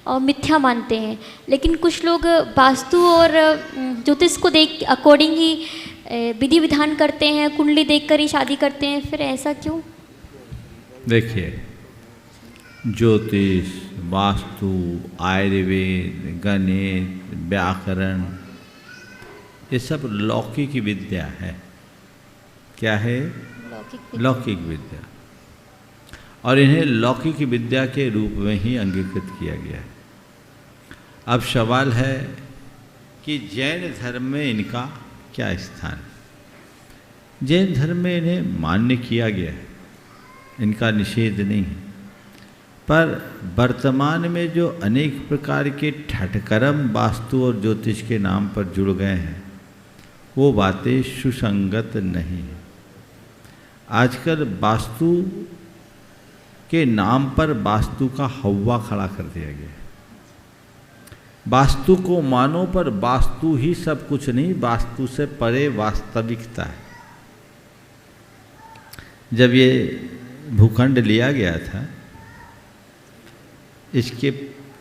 और मिथ्या मानते हैं, लेकिन कुछ लोग वास्तु और ज्योतिष को देख अकॉर्डिंग ही विधि विधान करते हैं, कुंडली देखकर ही शादी करते हैं, फिर ऐसा क्यों? देखिए, ज्योतिष, वास्तु, आयुर्वेद, गणित, व्याकरण, ये सब लौकिक विद्या है। क्या है? लौकिक विद्या। और इन्हें लौकिक विद्या के रूप में ही अंगीकृत किया गया है। अब सवाल है कि जैन धर्म में इनका क्या स्थान है? जैन धर्म में इन्हें मान्य किया गया है, इनका निषेध नहीं है, पर वर्तमान में जो अनेक प्रकार के ठटकर्म वास्तु और ज्योतिष के नाम पर जुड़ गए हैं, वो बातें सुसंगत नहीं है। आजकल वास्तु के नाम पर वास्तु का हव्वा खड़ा कर दिया गया है। वास्तु को मानो, पर वास्तु ही सब कुछ नहीं, वास्तु से परे वास्तविकता है। जब ये भूखंड लिया गया था, इसके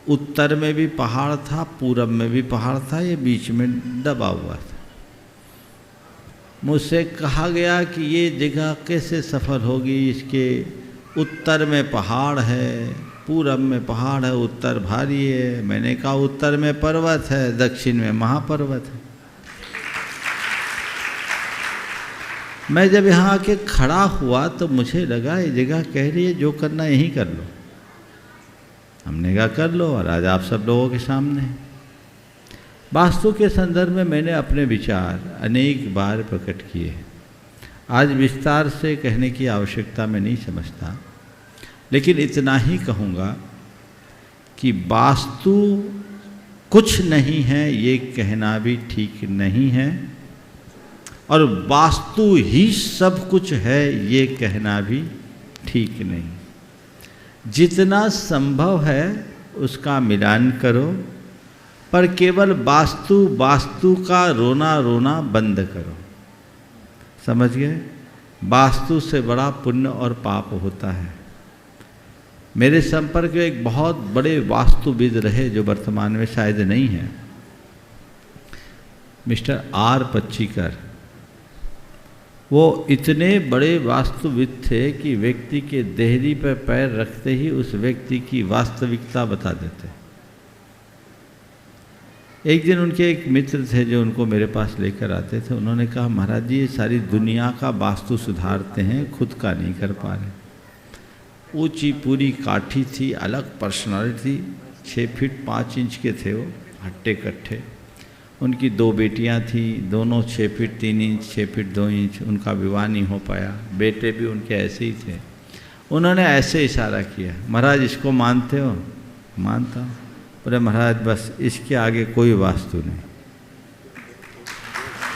उत्तर में भी पहाड़ था, पूरब में भी पहाड़ था, ये बीच में दबा हुआ था। मुझसे कहा गया कि ये जगह कैसे सफल होगी, इसके उत्तर में पहाड़ है, पूरब में पहाड़ है, उत्तर भारी है। मैंने कहा उत्तर में पर्वत है, दक्षिण में महापर्वत है। मैं जब यहाँ आके खड़ा हुआ तो मुझे लगा ये जगह कह रही है जो करना यहीं कर लो। हमने कहा कर लो, और आज आप सब लोगों के सामने। वास्तु के संदर्भ में मैंने अपने विचार अनेक बार प्रकट किए हैं। आज विस्तार से कहने की आवश्यकता मैं नहीं समझता, लेकिन इतना ही कहूँगा कि वास्तु कुछ नहीं है ये कहना भी ठीक नहीं है, और वास्तु ही सब कुछ है ये कहना भी ठीक नहीं। जितना संभव है उसका मिलान करो, पर केवल वास्तु का रोना रोना बंद करो। समझ गए? वास्तु से बड़ा पुण्य और पाप होता है। मेरे संपर्क में एक बहुत बड़े वास्तुविद रहे, जो वर्तमान में शायद नहीं है, मिस्टर आर पच्चीकर, वो इतने बड़े वास्तुविद थे कि व्यक्ति के देहरी पर पैर रखते ही उस व्यक्ति की वास्तविकता बता देते। एक दिन उनके एक मित्र थे जो उनको मेरे पास लेकर आते थे। उन्होंने कहा, महाराज जी ये सारी दुनिया का वास्तु सुधारते हैं, खुद का नहीं कर पा रहे। ऊंची पूरी काठी थी, अलग पर्सनालिटी थी, 6 फीट 5 इंच के थे वो, हट्टे कट्ठे। उनकी 2 बेटियां थी, दोनों 6 फीट 3 इंच 6 फीट 2 इंच। उनका विवाह नहीं हो पाया, बेटे भी उनके ऐसे ही थे। उन्होंने ऐसे इशारा किया, महाराज इसको मानते हो? मानता हूँ। बोले महाराज बस इसके आगे कोई वास्तु नहीं।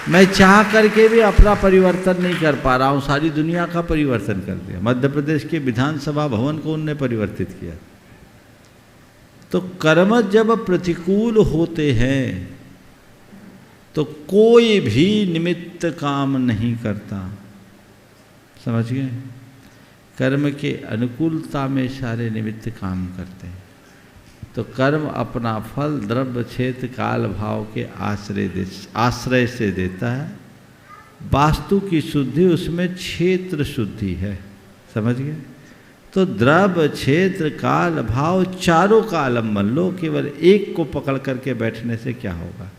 मैं चाह करके भी अपना परिवर्तन नहीं कर पा रहा हूँ, सारी दुनिया का परिवर्तन कर दिया। मध्य प्रदेश के विधानसभा भवन को उनने परिवर्तित किया। तो कर्म जब प्रतिकूल होते हैं तो कोई भी निमित्त काम नहीं करता, समझ गए? कर्म के अनुकूलता में सारे निमित्त काम करते हैं। तो कर्म अपना फल द्रव्य क्षेत्र काल भाव के आश्रय से देता है। वास्तु की शुद्धि उसमें क्षेत्र शुद्धि है, समझ गए? तो द्रव्य क्षेत्र काल भाव चारों का अवलंबन लो, केवल एक को पकड़ करके बैठने से क्या होगा।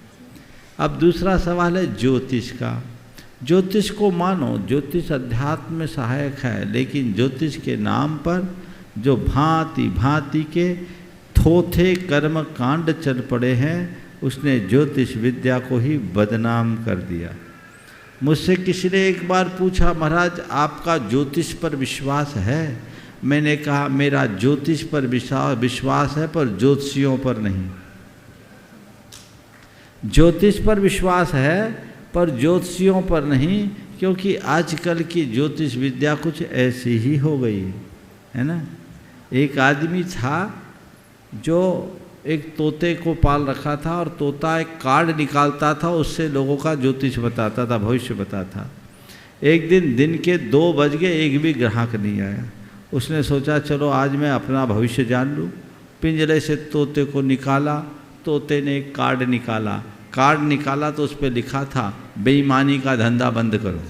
अब दूसरा सवाल है ज्योतिष का। ज्योतिष को मानो, ज्योतिष अध्यात्म में सहायक है, लेकिन ज्योतिष के नाम पर जो भांति भांति के थोथे कर्म कांड चल पड़े हैं, उसने ज्योतिष विद्या को ही बदनाम कर दिया। मुझसे किसी ने एक बार पूछा, महाराज आपका ज्योतिष पर विश्वास है? मैंने कहा मेरा ज्योतिष पर विश्वास है पर ज्योतिषियों पर नहीं। ज्योतिष पर विश्वास है पर ज्योतिषियों पर नहीं, क्योंकि आजकल की ज्योतिष विद्या कुछ ऐसी ही हो गई है ना। एक आदमी था जो एक तोते को पाल रखा था और तोता एक कार्ड निकालता था, उससे लोगों का ज्योतिष बताता था, भविष्य बताता था। एक दिन के 2 बज गए, एक भी ग्राहक नहीं आया। उसने सोचा चलो आज मैं अपना भविष्य जान लूँ। पिंजरे से तोते को निकाला, तोते ने एक कार्ड निकाला तो उस पर लिखा था बेईमानी का धंधा बंद करो।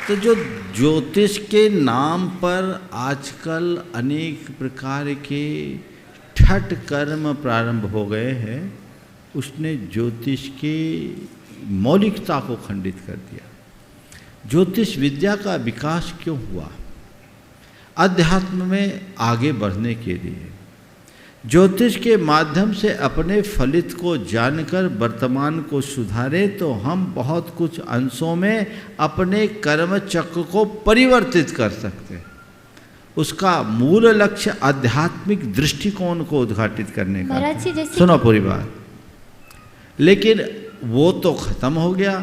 तो जो ज्योतिष के नाम पर आजकल अनेक प्रकार के ठट कर्म प्रारंभ हो गए हैं, उसने ज्योतिष की मौलिकता को खंडित कर दिया। ज्योतिष विद्या का विकास क्यों हुआ? अध्यात्म में आगे बढ़ने के लिए। ज्योतिष के माध्यम से अपने फलित को जानकर वर्तमान को सुधारे तो हम बहुत कुछ अंशों में अपने कर्म चक्र को परिवर्तित कर सकते हैं। उसका मूल लक्ष्य आध्यात्मिक दृष्टिकोण को उद्घाटित करने का है। सुनो पूरी बात। लेकिन वो तो खत्म हो गया।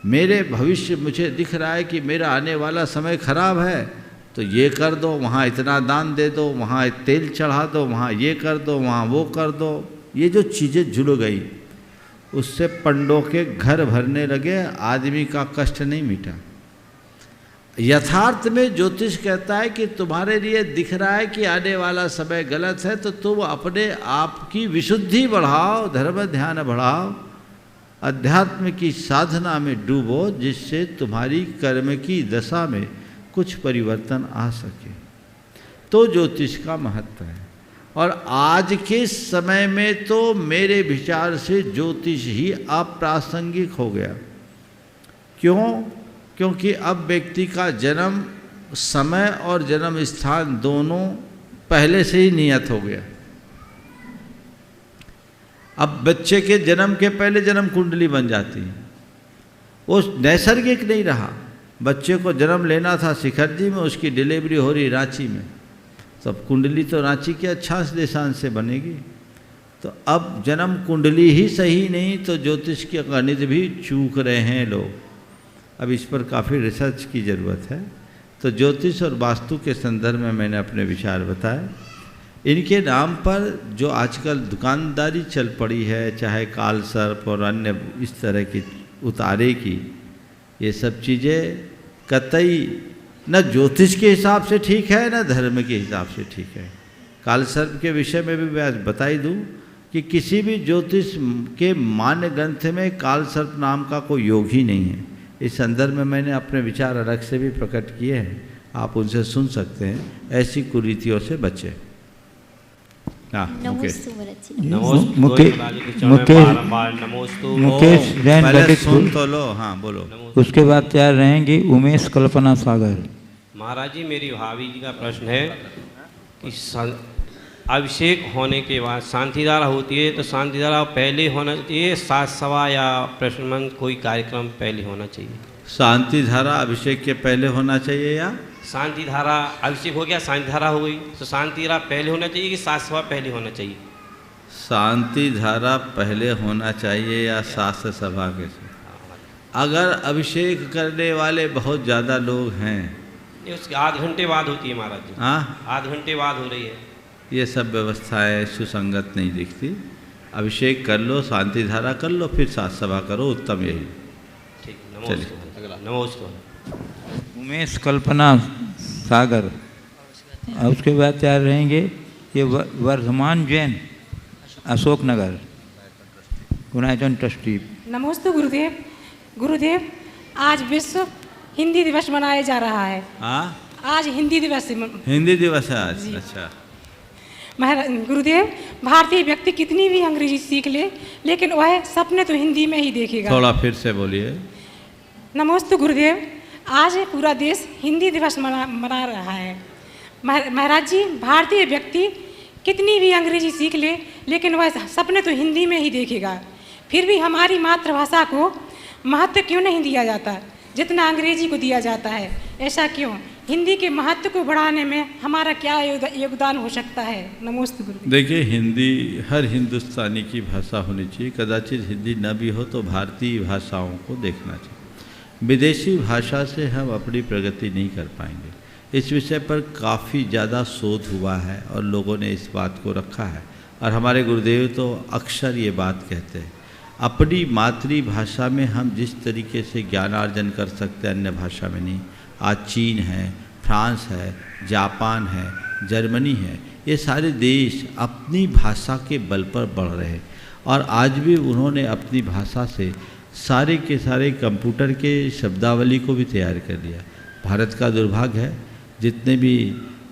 मेरे भविष्य मुझे दिख रहा है कि मेरा आने वाला समय खराब है, तो ये कर दो, वहाँ इतना दान दे दो, वहाँ तेल चढ़ा दो, वहाँ ये कर दो, वहाँ वो कर दो। ये जो चीज़ें जुड़ गई, उससे पंडों के घर भरने लगे, आदमी का कष्ट नहीं मिटा। यथार्थ में ज्योतिष कहता है कि तुम्हारे लिए दिख रहा है कि आने वाला समय गलत है, तो तुम अपने आप की विशुद्धि बढ़ाओ, धर्म ध्यान बढ़ाओ, अध्यात्म की साधना में डूबो, जिससे तुम्हारी कर्म की दशा में कुछ परिवर्तन आ सके। तो ज्योतिष का महत्व है। और आज के समय में तो मेरे विचार से ज्योतिष ही अप्रासंगिक हो गया। क्यों? क्योंकि अब व्यक्ति का जन्म समय और जन्म स्थान दोनों पहले से ही नियत हो गया। अब बच्चे के जन्म के पहले जन्म कुंडली बन जाती है, वो नैसर्गिक नहीं रहा। बच्चे को जन्म लेना था शिखरजी में, उसकी डिलीवरी हो रही रांची में, तो अब कुंडली तो रांची के अक्षांश देशांश से बनेगी। तो अब जन्म कुंडली ही सही नहीं तो ज्योतिष के गणित भी चूक रहे हैं लोग। अब इस पर काफ़ी रिसर्च की ज़रूरत है। तो ज्योतिष और वास्तु के संदर्भ में मैंने अपने विचार बताए। इनके नाम पर जो आजकल दुकानदारी चल पड़ी है, चाहे काल सर्प और अन्य इस तरह की उतारे की, ये सब चीज़ें कतई न ज्योतिष के हिसाब से ठीक है न धर्म के हिसाब से ठीक है। काल सर्प के विषय में भी मैं बता ही दूँ कि किसी भी ज्योतिष के मान्य ग्रंथ में काल सर्प नाम का कोई योग ही नहीं है। इस संदर्भ में मैंने अपने विचार अलग से भी प्रकट किए हैं, आप उनसे सुन सकते हैं। ऐसी कुरीतियों से बचें। हाँ, मुकेश पहले सुन तो लो। हाँ बोलो। उसके बाद तैयार रहेंगी उमेश कल्पना सागर। महाराज जी, मेरी भाभी जी का प्रश्न है कि अभिषेक होने के बाद शांति धारा होती है, तो शांति धारा पहले होना चाहिए, सात सवा या प्रश्न मंच कोई कार्यक्रम पहले होना चाहिए? शांति धारा अभिषेक के पहले होना चाहिए या शांति धारा अभिषेक हो गया, शांति धारा हो गई, तो शांति धारा पहले होना चाहिए कि सात सवा पहले होना चाहिए? शांति धारा पहले होना चाहिए या शास्त्र सभा के से? अगर अभिषेक करने वाले बहुत ज़्यादा लोग हैं, ये उसके आध घंटे बाद होती है महाराज जी। हाँ, आध घंटे बाद हो रही है। ये सब व्यवस्थाएं सुसंगत नहीं दिखती। अभिषेक कर लो, शांति धारा कर लो, फिर शास्त्र सभा करो, उत्तम यही। ठीक, नमस्कार। उमेश कल्पना सागर। और उसके बाद तैयार रहेंगे ये वर्धमान जैन, अशोक नगर, गुणायतन ट्रस्टी। नमस्ते गुरुदेव। गुरुदेव, आज विश्व हिंदी दिवस मनाया जा रहा है। हाँ, आज हिंदी दिवस हिंदी दिवस है आज। अच्छा गुरुदेव, भारतीय व्यक्ति कितनी भी अंग्रेजी सीख ले, लेकिन वह सपने तो हिंदी में ही देखेगा। थोड़ा फिर से बोलिए। नमस्ते गुरुदेव, आज पूरा देश हिंदी दिवस मना रहा है। महाराज जी, भारतीय व्यक्ति कितनी भी अंग्रेजी सीख ले, लेकिन वह सपने तो हिंदी में ही देखेगा। फिर भी हमारी मातृभाषा को महत्व क्यों नहीं दिया जाता जितना अंग्रेजी को दिया जाता है? ऐसा क्यों? हिंदी के महत्व को बढ़ाने में हमारा क्या योगदान हो सकता है? नमस्ते गुरुदेव। देखिए, हिंदी हर हिंदुस्तानी की भाषा होनी चाहिए। कदाचित हिंदी न भी हो तो भारतीय भाषाओं को देखना चाहिए। विदेशी भाषा से हम अपनी प्रगति नहीं कर पाएंगे। इस विषय पर काफ़ी ज़्यादा शोध हुआ है और लोगों ने इस बात को रखा है, और हमारे गुरुदेव तो अक्सर ये बात कहते हैं, अपनी मातृभाषा में हम जिस तरीके से ज्ञानार्जन कर सकते हैं अन्य भाषा में नहीं। आज चीन है, फ्रांस है, जापान है, जर्मनी है, ये सारे देश अपनी भाषा के बल पर बढ़ रहे हैं, और आज भी उन्होंने अपनी भाषा से सारे के सारे कंप्यूटर के शब्दावली को भी तैयार कर लिया। भारत का दुर्भाग्य है, जितने भी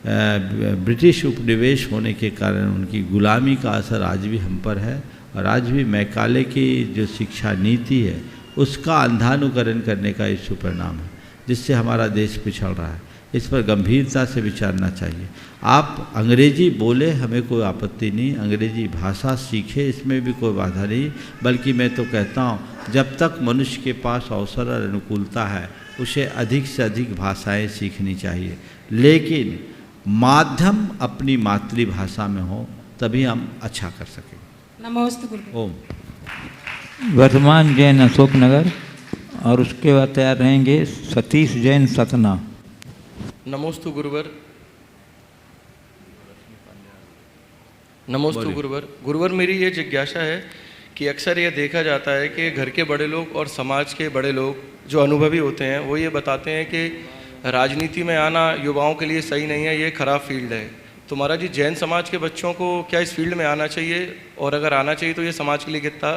ब्रिटिश उपनिवेश होने के कारण उनकी गुलामी का असर आज भी हम पर है, और आज भी मैकाले की जो शिक्षा नीति है उसका अंधानुकरण करने का ये सुपरिणाम है, जिससे हमारा देश पिछड़ रहा है। इस पर गंभीरता से विचारना चाहिए। आप अंग्रेजी बोले, हमें कोई आपत्ति नहीं, अंग्रेजी भाषा सीखे, इसमें भी कोई बाधा नहीं, बल्कि मैं तो कहता हूँ जब तक मनुष्य के पास अवसर और अनुकूलता है उसे अधिक से अधिक भाषाएं सीखनी चाहिए, लेकिन माध्यम अपनी मातृभाषा में हो, तभी हम अच्छा कर सकेंगे। नमस्ते गुरुदेव। ओम। वर्धमान जैन, अशोक नगर। और उसके बाद तैयार रहेंगे सतीश जैन, सतना। नमोस्तु गुरुवर। नमोस्तु गुरुवर। गुरुवर, मेरी ये जिज्ञासा है कि अक्सर ये देखा जाता है कि घर के बड़े लोग और समाज के बड़े लोग जो अनुभवी होते हैं वो ये बताते हैं कि राजनीति में आना युवाओं के लिए सही नहीं है, ये खराब फील्ड है। तो महाराज जी, जैन समाज के बच्चों को क्या इस फील्ड में आना चाहिए, और अगर आना चाहिए तो ये समाज के लिए कितना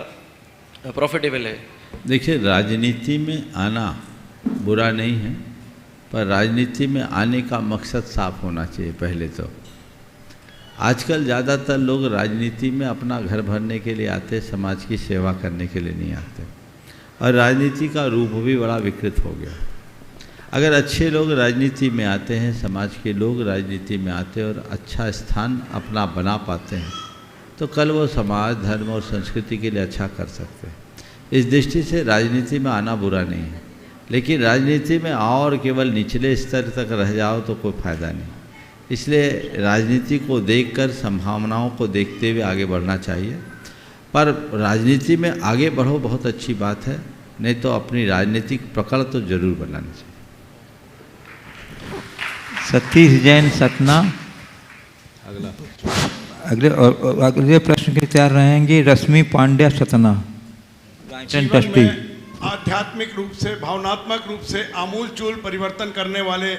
प्रॉफिटेबल है? देखिए, राजनीति में आना बुरा नहीं है, पर राजनीति में आने का मकसद साफ होना चाहिए पहले तो। आजकल ज़्यादातर लोग राजनीति में अपना घर भरने के लिए आते, समाज की सेवा करने के लिए नहीं आते, और राजनीति का रूप भी बड़ा विकृत हो गया। अगर अच्छे लोग राजनीति में आते हैं, समाज के लोग राजनीति में आते हैं और अच्छा स्थान अपना बना पाते हैं, तो कल वो समाज, धर्म और संस्कृति के लिए अच्छा कर सकते हैं। इस दृष्टि से राजनीति में आना बुरा नहीं है, लेकिन राजनीति में आओ और केवल निचले स्तर तक रह जाओ तो कोई फ़ायदा नहीं। इसलिए राजनीति को देखकर, संभावनाओं को देखते हुए आगे बढ़ना चाहिए। पर राजनीति में आगे बढ़ो, बहुत अच्छी बात है, नहीं तो अपनी राजनीतिक पकड़ तो जरूर बनानी चाहिए। सतीश जैन, सतना। अगले प्रश्न के तैयार रहेंगे रश्मि पांड्या, सतना। जीवन में आध्यात्मिक रूप से, भावनात्मक रूप से आमूल चूल परिवर्तन करने वाले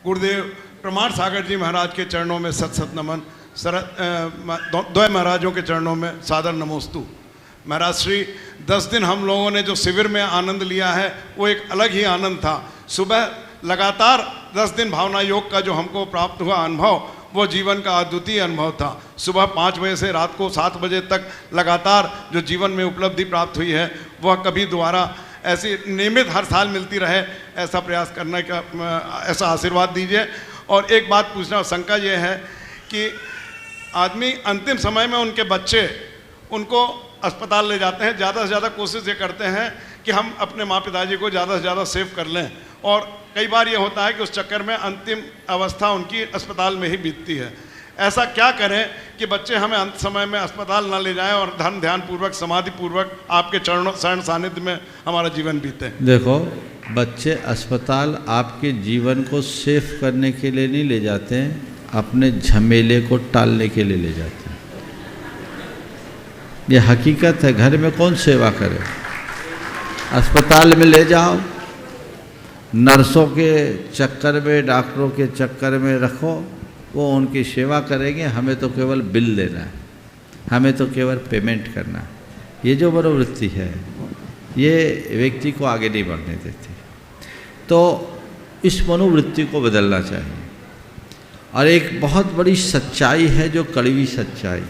गुरुदेव प्रमाण सागर जी महाराज के चरणों में सत सत नमन। द्वय महाराजों के चरणों में सादर नमोस्तु। महाराज श्री 10 दिन हम लोगों ने जो शिविर में आनंद लिया है वो एक अलग ही आनंद था। सुबह लगातार 10 दिन भावना योग का जो हमको प्राप्त हुआ अनुभव वो जीवन का अद्वितीय अनुभव था। सुबह 5 बजे से रात को 7 बजे तक लगातार जो जीवन में उपलब्धि प्राप्त हुई है वह कभी दोबारा ऐसी नियमित हर साल मिलती रहे, ऐसा प्रयास करने का ऐसा आशीर्वाद दीजिए। और एक बात पूछना शंका ये है कि आदमी अंतिम समय में उनके बच्चे उनको अस्पताल ले जाते हैं, ज़्यादा से ज़्यादा कोशिश ये करते हैं कि हम अपने माँ पिताजी को ज़्यादा से ज़्यादा सेव कर लें, और कई बार ये होता है कि उस चक्कर में अंतिम अवस्था उनकी अस्पताल में ही बीतती है। ऐसा क्या करें कि बच्चे हमें अंत समय में अस्पताल ना ले जाएं और धन ध्यान पूर्वक समाधि पूर्वक आपके चरणों शरण सानिध्य में हमारा जीवन बीते। देखो, बच्चे अस्पताल आपके जीवन को सेफ करने के लिए नहीं ले जाते हैं, अपने झमेले को टालने के लिए ले जाते हैं। ये हकीकत है। घर में कौन सेवा करे? अस्पताल में ले जाओ, नर्सों के चक्कर में, डॉक्टरों के चक्कर में रखो, वो उनकी सेवा करेंगे, हमें तो केवल बिल देना है, हमें तो केवल पेमेंट करना है। ये जो मनोवृत्ति है ये व्यक्ति को आगे नहीं बढ़ने देती। तो इस मनोवृत्ति को बदलना चाहिए। और एक बहुत बड़ी सच्चाई है जो कड़वी सच्चाई,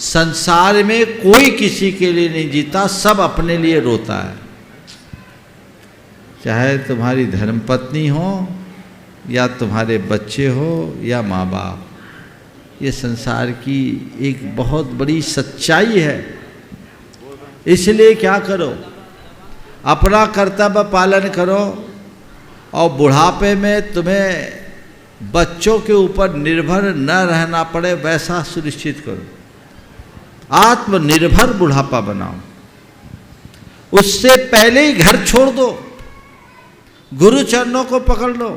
संसार में कोई किसी के लिए नहीं जीता, सब अपने लिए रोता है। चाहे तुम्हारी धर्मपत्नी हो या तुम्हारे बच्चे हो या माँ बाप, ये संसार की एक बहुत बड़ी सच्चाई है। इसलिए क्या करो, अपना कर्तव्य पालन करो, और बुढ़ापे में तुम्हें बच्चों के ऊपर निर्भर न रहना पड़े वैसा सुनिश्चित करो। आत्मनिर्भर बुढ़ापा बनाओ। उससे पहले ही घर छोड़ दो, गुरु चरणों को पकड़ लो,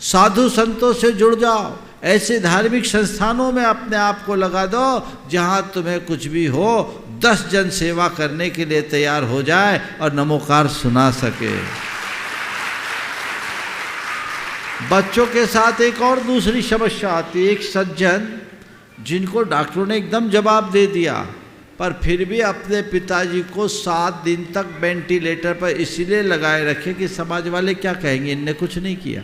साधु संतों से जुड़ जाओ, ऐसे धार्मिक संस्थानों में अपने आप को लगा दो जहां तुम्हें कुछ भी हो 10 जन सेवा करने के लिए तैयार हो जाए और नमोकार सुना सके। बच्चों के साथ एक और दूसरी समस्या आती है। एक सज्जन जिनको डॉक्टरों ने एकदम जवाब दे दिया, पर फिर भी अपने पिताजी को 7 दिन तक वेंटिलेटर पर इसलिए लगाए रखे कि समाज वाले क्या कहेंगे, इनने कुछ नहीं किया।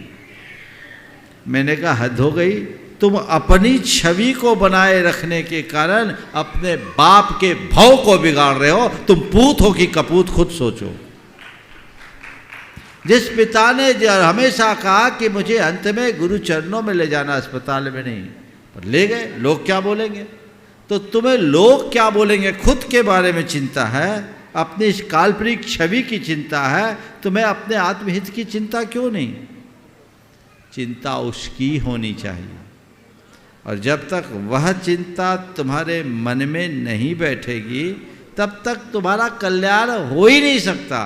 मैंने कहा हद हो गई, तुम अपनी छवि को बनाए रखने के कारण अपने बाप के भाव को बिगाड़ रहे हो। तुम पूत हो कि कपूत, खुद सोचो। जिस पिता ने हमेशा कहा कि मुझे अंत में गुरु चरणों में ले जाना, अस्पताल में नहीं, पर ले गए, लोग क्या बोलेंगे? तो तुम्हें लोग क्या बोलेंगे खुद के बारे में चिंता है, अपनी इस काल्पनिक छवि की चिंता है, तुम्हें अपने आत्महित की चिंता क्यों नहीं? चिंता उसकी होनी चाहिए। और जब तक वह चिंता तुम्हारे मन में नहीं बैठेगी तब तक तुम्हारा कल्याण हो ही नहीं सकता।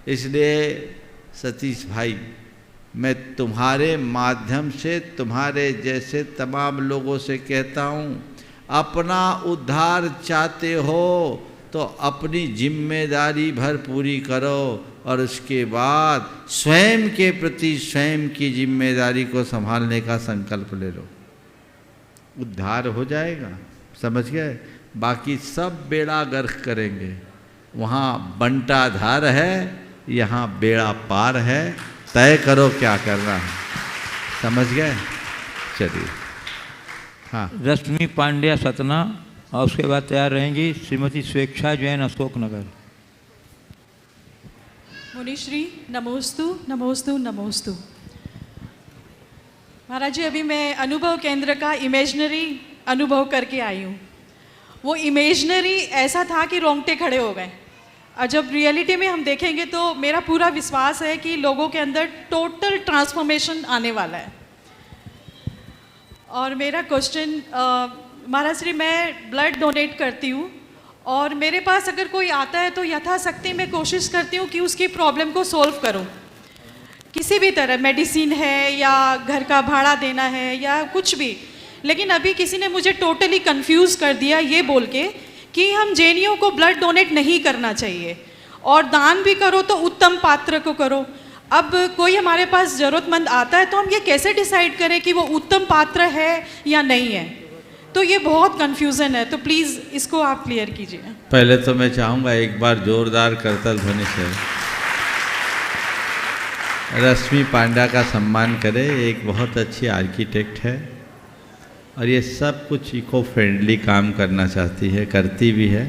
इसलिए सतीश भाई, मैं तुम्हारे माध्यम से तुम्हारे जैसे तमाम लोगों से कहता हूँ, अपना उद्धार चाहते हो तो अपनी जिम्मेदारी भर पूरी करो, और उसके बाद स्वयं के प्रति स्वयं की जिम्मेदारी को संभालने का संकल्प ले लो, उद्धार हो जाएगा। समझ गए? बाकी सब बेड़ा गर्क करेंगे। वहाँ बंटाधार है, यहाँ बेड़ा पार है। तय करो क्या करना है। समझ गए? चलिए। हाँ, रश्मि पांड्या सतना, और उसके बाद तैयार रहेंगी श्रीमती स्वेच्छा जैन, अशोक नगर। मुनिश्री नमोस्तु नमोस्तु नमोस्तु। महाराज जी, अभी मैं अनुभव केंद्र का इमेजनरी अनुभव करके आई हूँ। वो इमेजनरी ऐसा था कि रोंगटे खड़े हो गए, और जब रियलिटी में हम देखेंगे तो मेरा पूरा विश्वास है कि लोगों के अंदर टोटल ट्रांसफॉर्मेशन आने वाला है। और मेरा क्वेश्चन, महाराज श्री, मैं ब्लड डोनेट करती हूँ, और मेरे पास अगर कोई आता है तो यथाशक्ति मैं कोशिश करती हूँ कि उसकी प्रॉब्लम को सॉल्व करूँ, किसी भी तरह, मेडिसिन है या घर का भाड़ा देना है या कुछ भी। लेकिन अभी किसी ने मुझे टोटली कंफ्यूज कर दिया ये बोल के कि हम जैनियों को ब्लड डोनेट नहीं करना चाहिए, और दान भी करो तो उत्तम पात्र को करो। अब कोई हमारे पास ज़रूरतमंद आता है तो हम ये कैसे डिसाइड करें कि वो उत्तम पात्र है या नहीं है? तो ये बहुत कन्फ्यूज़न है, तो प्लीज़ इसको आप क्लियर कीजिए। पहले तो मैं चाहूँगा एक बार जोरदार करतल ध्वनि से रश्मि पांडा का सम्मान करें। एक बहुत अच्छी आर्किटेक्ट है और ये सब कुछ इको फ्रेंडली काम करना चाहती है, करती भी है,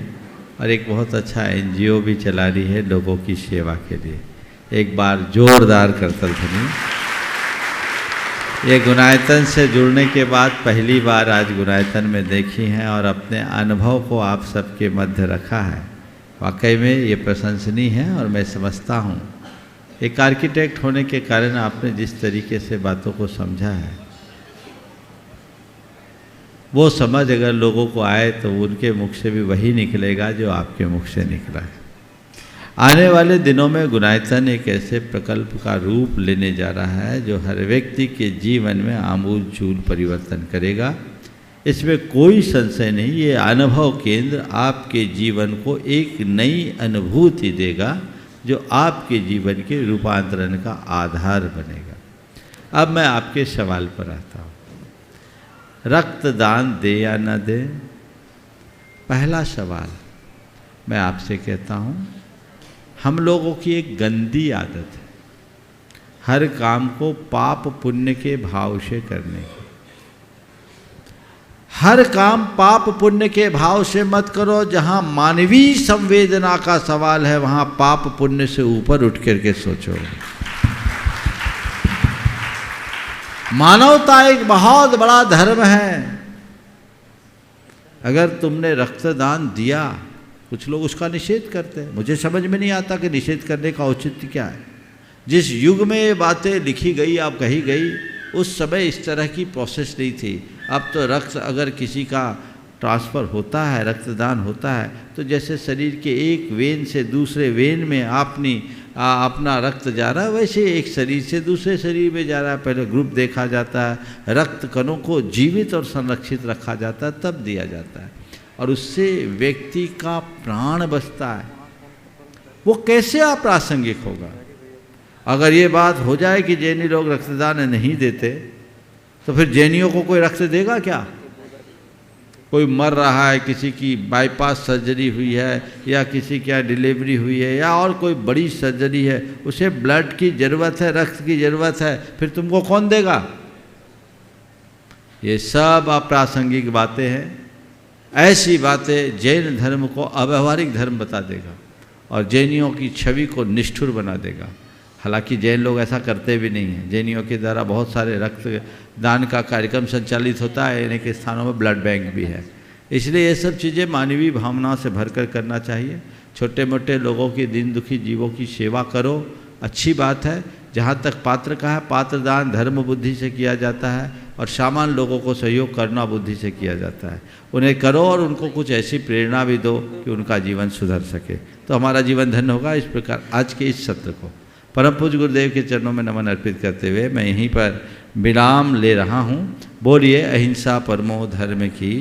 और एक बहुत अच्छा NGO भी चला रही है लोगों की सेवा के लिए। एक बार जोरदार करतल ध्वनि। ये गुणायतन से जुड़ने के बाद पहली बार आज गुणायतन में देखी हैं और अपने अनुभव को आप सबके मध्य रखा है। वाकई में ये प्रशंसनीय है और मैं समझता हूँ एक आर्किटेक्ट होने के कारण आपने जिस तरीके से बातों को समझा है, वो समझ अगर लोगों को आए तो उनके मुख से भी वही निकलेगा जो आपके मुख से निकला है। आने वाले दिनों में गुणायतन एक ऐसे प्रकल्प का रूप लेने जा रहा है जो हर व्यक्ति के जीवन में आमूल-चूल परिवर्तन करेगा। इसमें कोई संशय नहीं। ये अनुभव केंद्र आपके जीवन को एक नई अनुभूति देगा जो आपके जीवन के रूपांतरण का आधार बनेगा। अब मैं आपके सवाल पर आता हूँ, रक्तदान दे या न दे? पहला सवाल मैं आपसे कहता हूँ, हम लोगों की एक गंदी आदत है हर काम को पाप पुण्य के भाव से करने की। हर काम पाप पुण्य के भाव से मत करो। जहाँ मानवीय संवेदना का सवाल है वहाँ पाप पुण्य से ऊपर उठ करके सोचो। मानवता एक बहुत बड़ा धर्म है। अगर तुमने रक्तदान दिया, कुछ लोग उसका निषेध करते हैं, मुझे समझ में नहीं आता कि निषेध करने का औचित्य क्या है। जिस युग में ये बातें लिखी गई, आप कही गई, उस समय इस तरह की प्रोसेस नहीं थी। अब तो रक्त अगर किसी का ट्रांसफ़र होता है, रक्तदान होता है, तो जैसे शरीर के एक वेन से दूसरे वेन में अपना रक्त जा रहा है, वैसे एक शरीर से दूसरे शरीर में जा रहा है। पहले ग्रुप देखा जाता है, रक्त कणों को जीवित और संरक्षित रखा जाता है, तब दिया जाता है, और उससे व्यक्ति का प्राण बचता है। वो कैसे अप्रासंगिक होगा? अगर ये बात हो जाए कि जैनी लोग रक्तदान नहीं देते, तो फिर जैनियों को कोई रक्त देगा क्या? कोई मर रहा है, किसी की बाईपास सर्जरी हुई है, या किसी की डिलीवरी हुई है, या और कोई बड़ी सर्जरी है, उसे ब्लड की ज़रूरत है, रक्त की ज़रूरत है, फिर तुमको कौन देगा? ये सब अप्रासंगिक बातें हैं। ऐसी बातें जैन धर्म को अव्यावहारिक धर्म बता देगा और जैनियों की छवि को निष्ठुर बना देगा। हालांकि जैन लोग ऐसा करते भी नहीं हैं। जैनियों के द्वारा बहुत सारे रक्तदान का कार्यक्रम संचालित होता है, अनेक स्थानों में ब्लड बैंक भी है। इसलिए ये सब चीज़ें मानवीय भावनाओं से भरकर करना चाहिए। छोटे मोटे लोगों की, दीन दुखी जीवों की सेवा करो, अच्छी बात है। जहाँ तक पात्र का है, पात्रदान धर्म बुद्धि से किया जाता है और सामान्य लोगों को सहयोग करना बुद्धि से किया जाता है। उन्हें करो और उनको कुछ ऐसी प्रेरणा भी दो कि उनका जीवन सुधर सके, तो हमारा जीवन धन्य होगा। इस प्रकार आज के इस सत्र को परम पूज्य गुरुदेव के चरणों में नमन अर्पित करते हुए मैं यहीं पर विराम ले रहा हूँ। बोलिए अहिंसा परमो धर्म की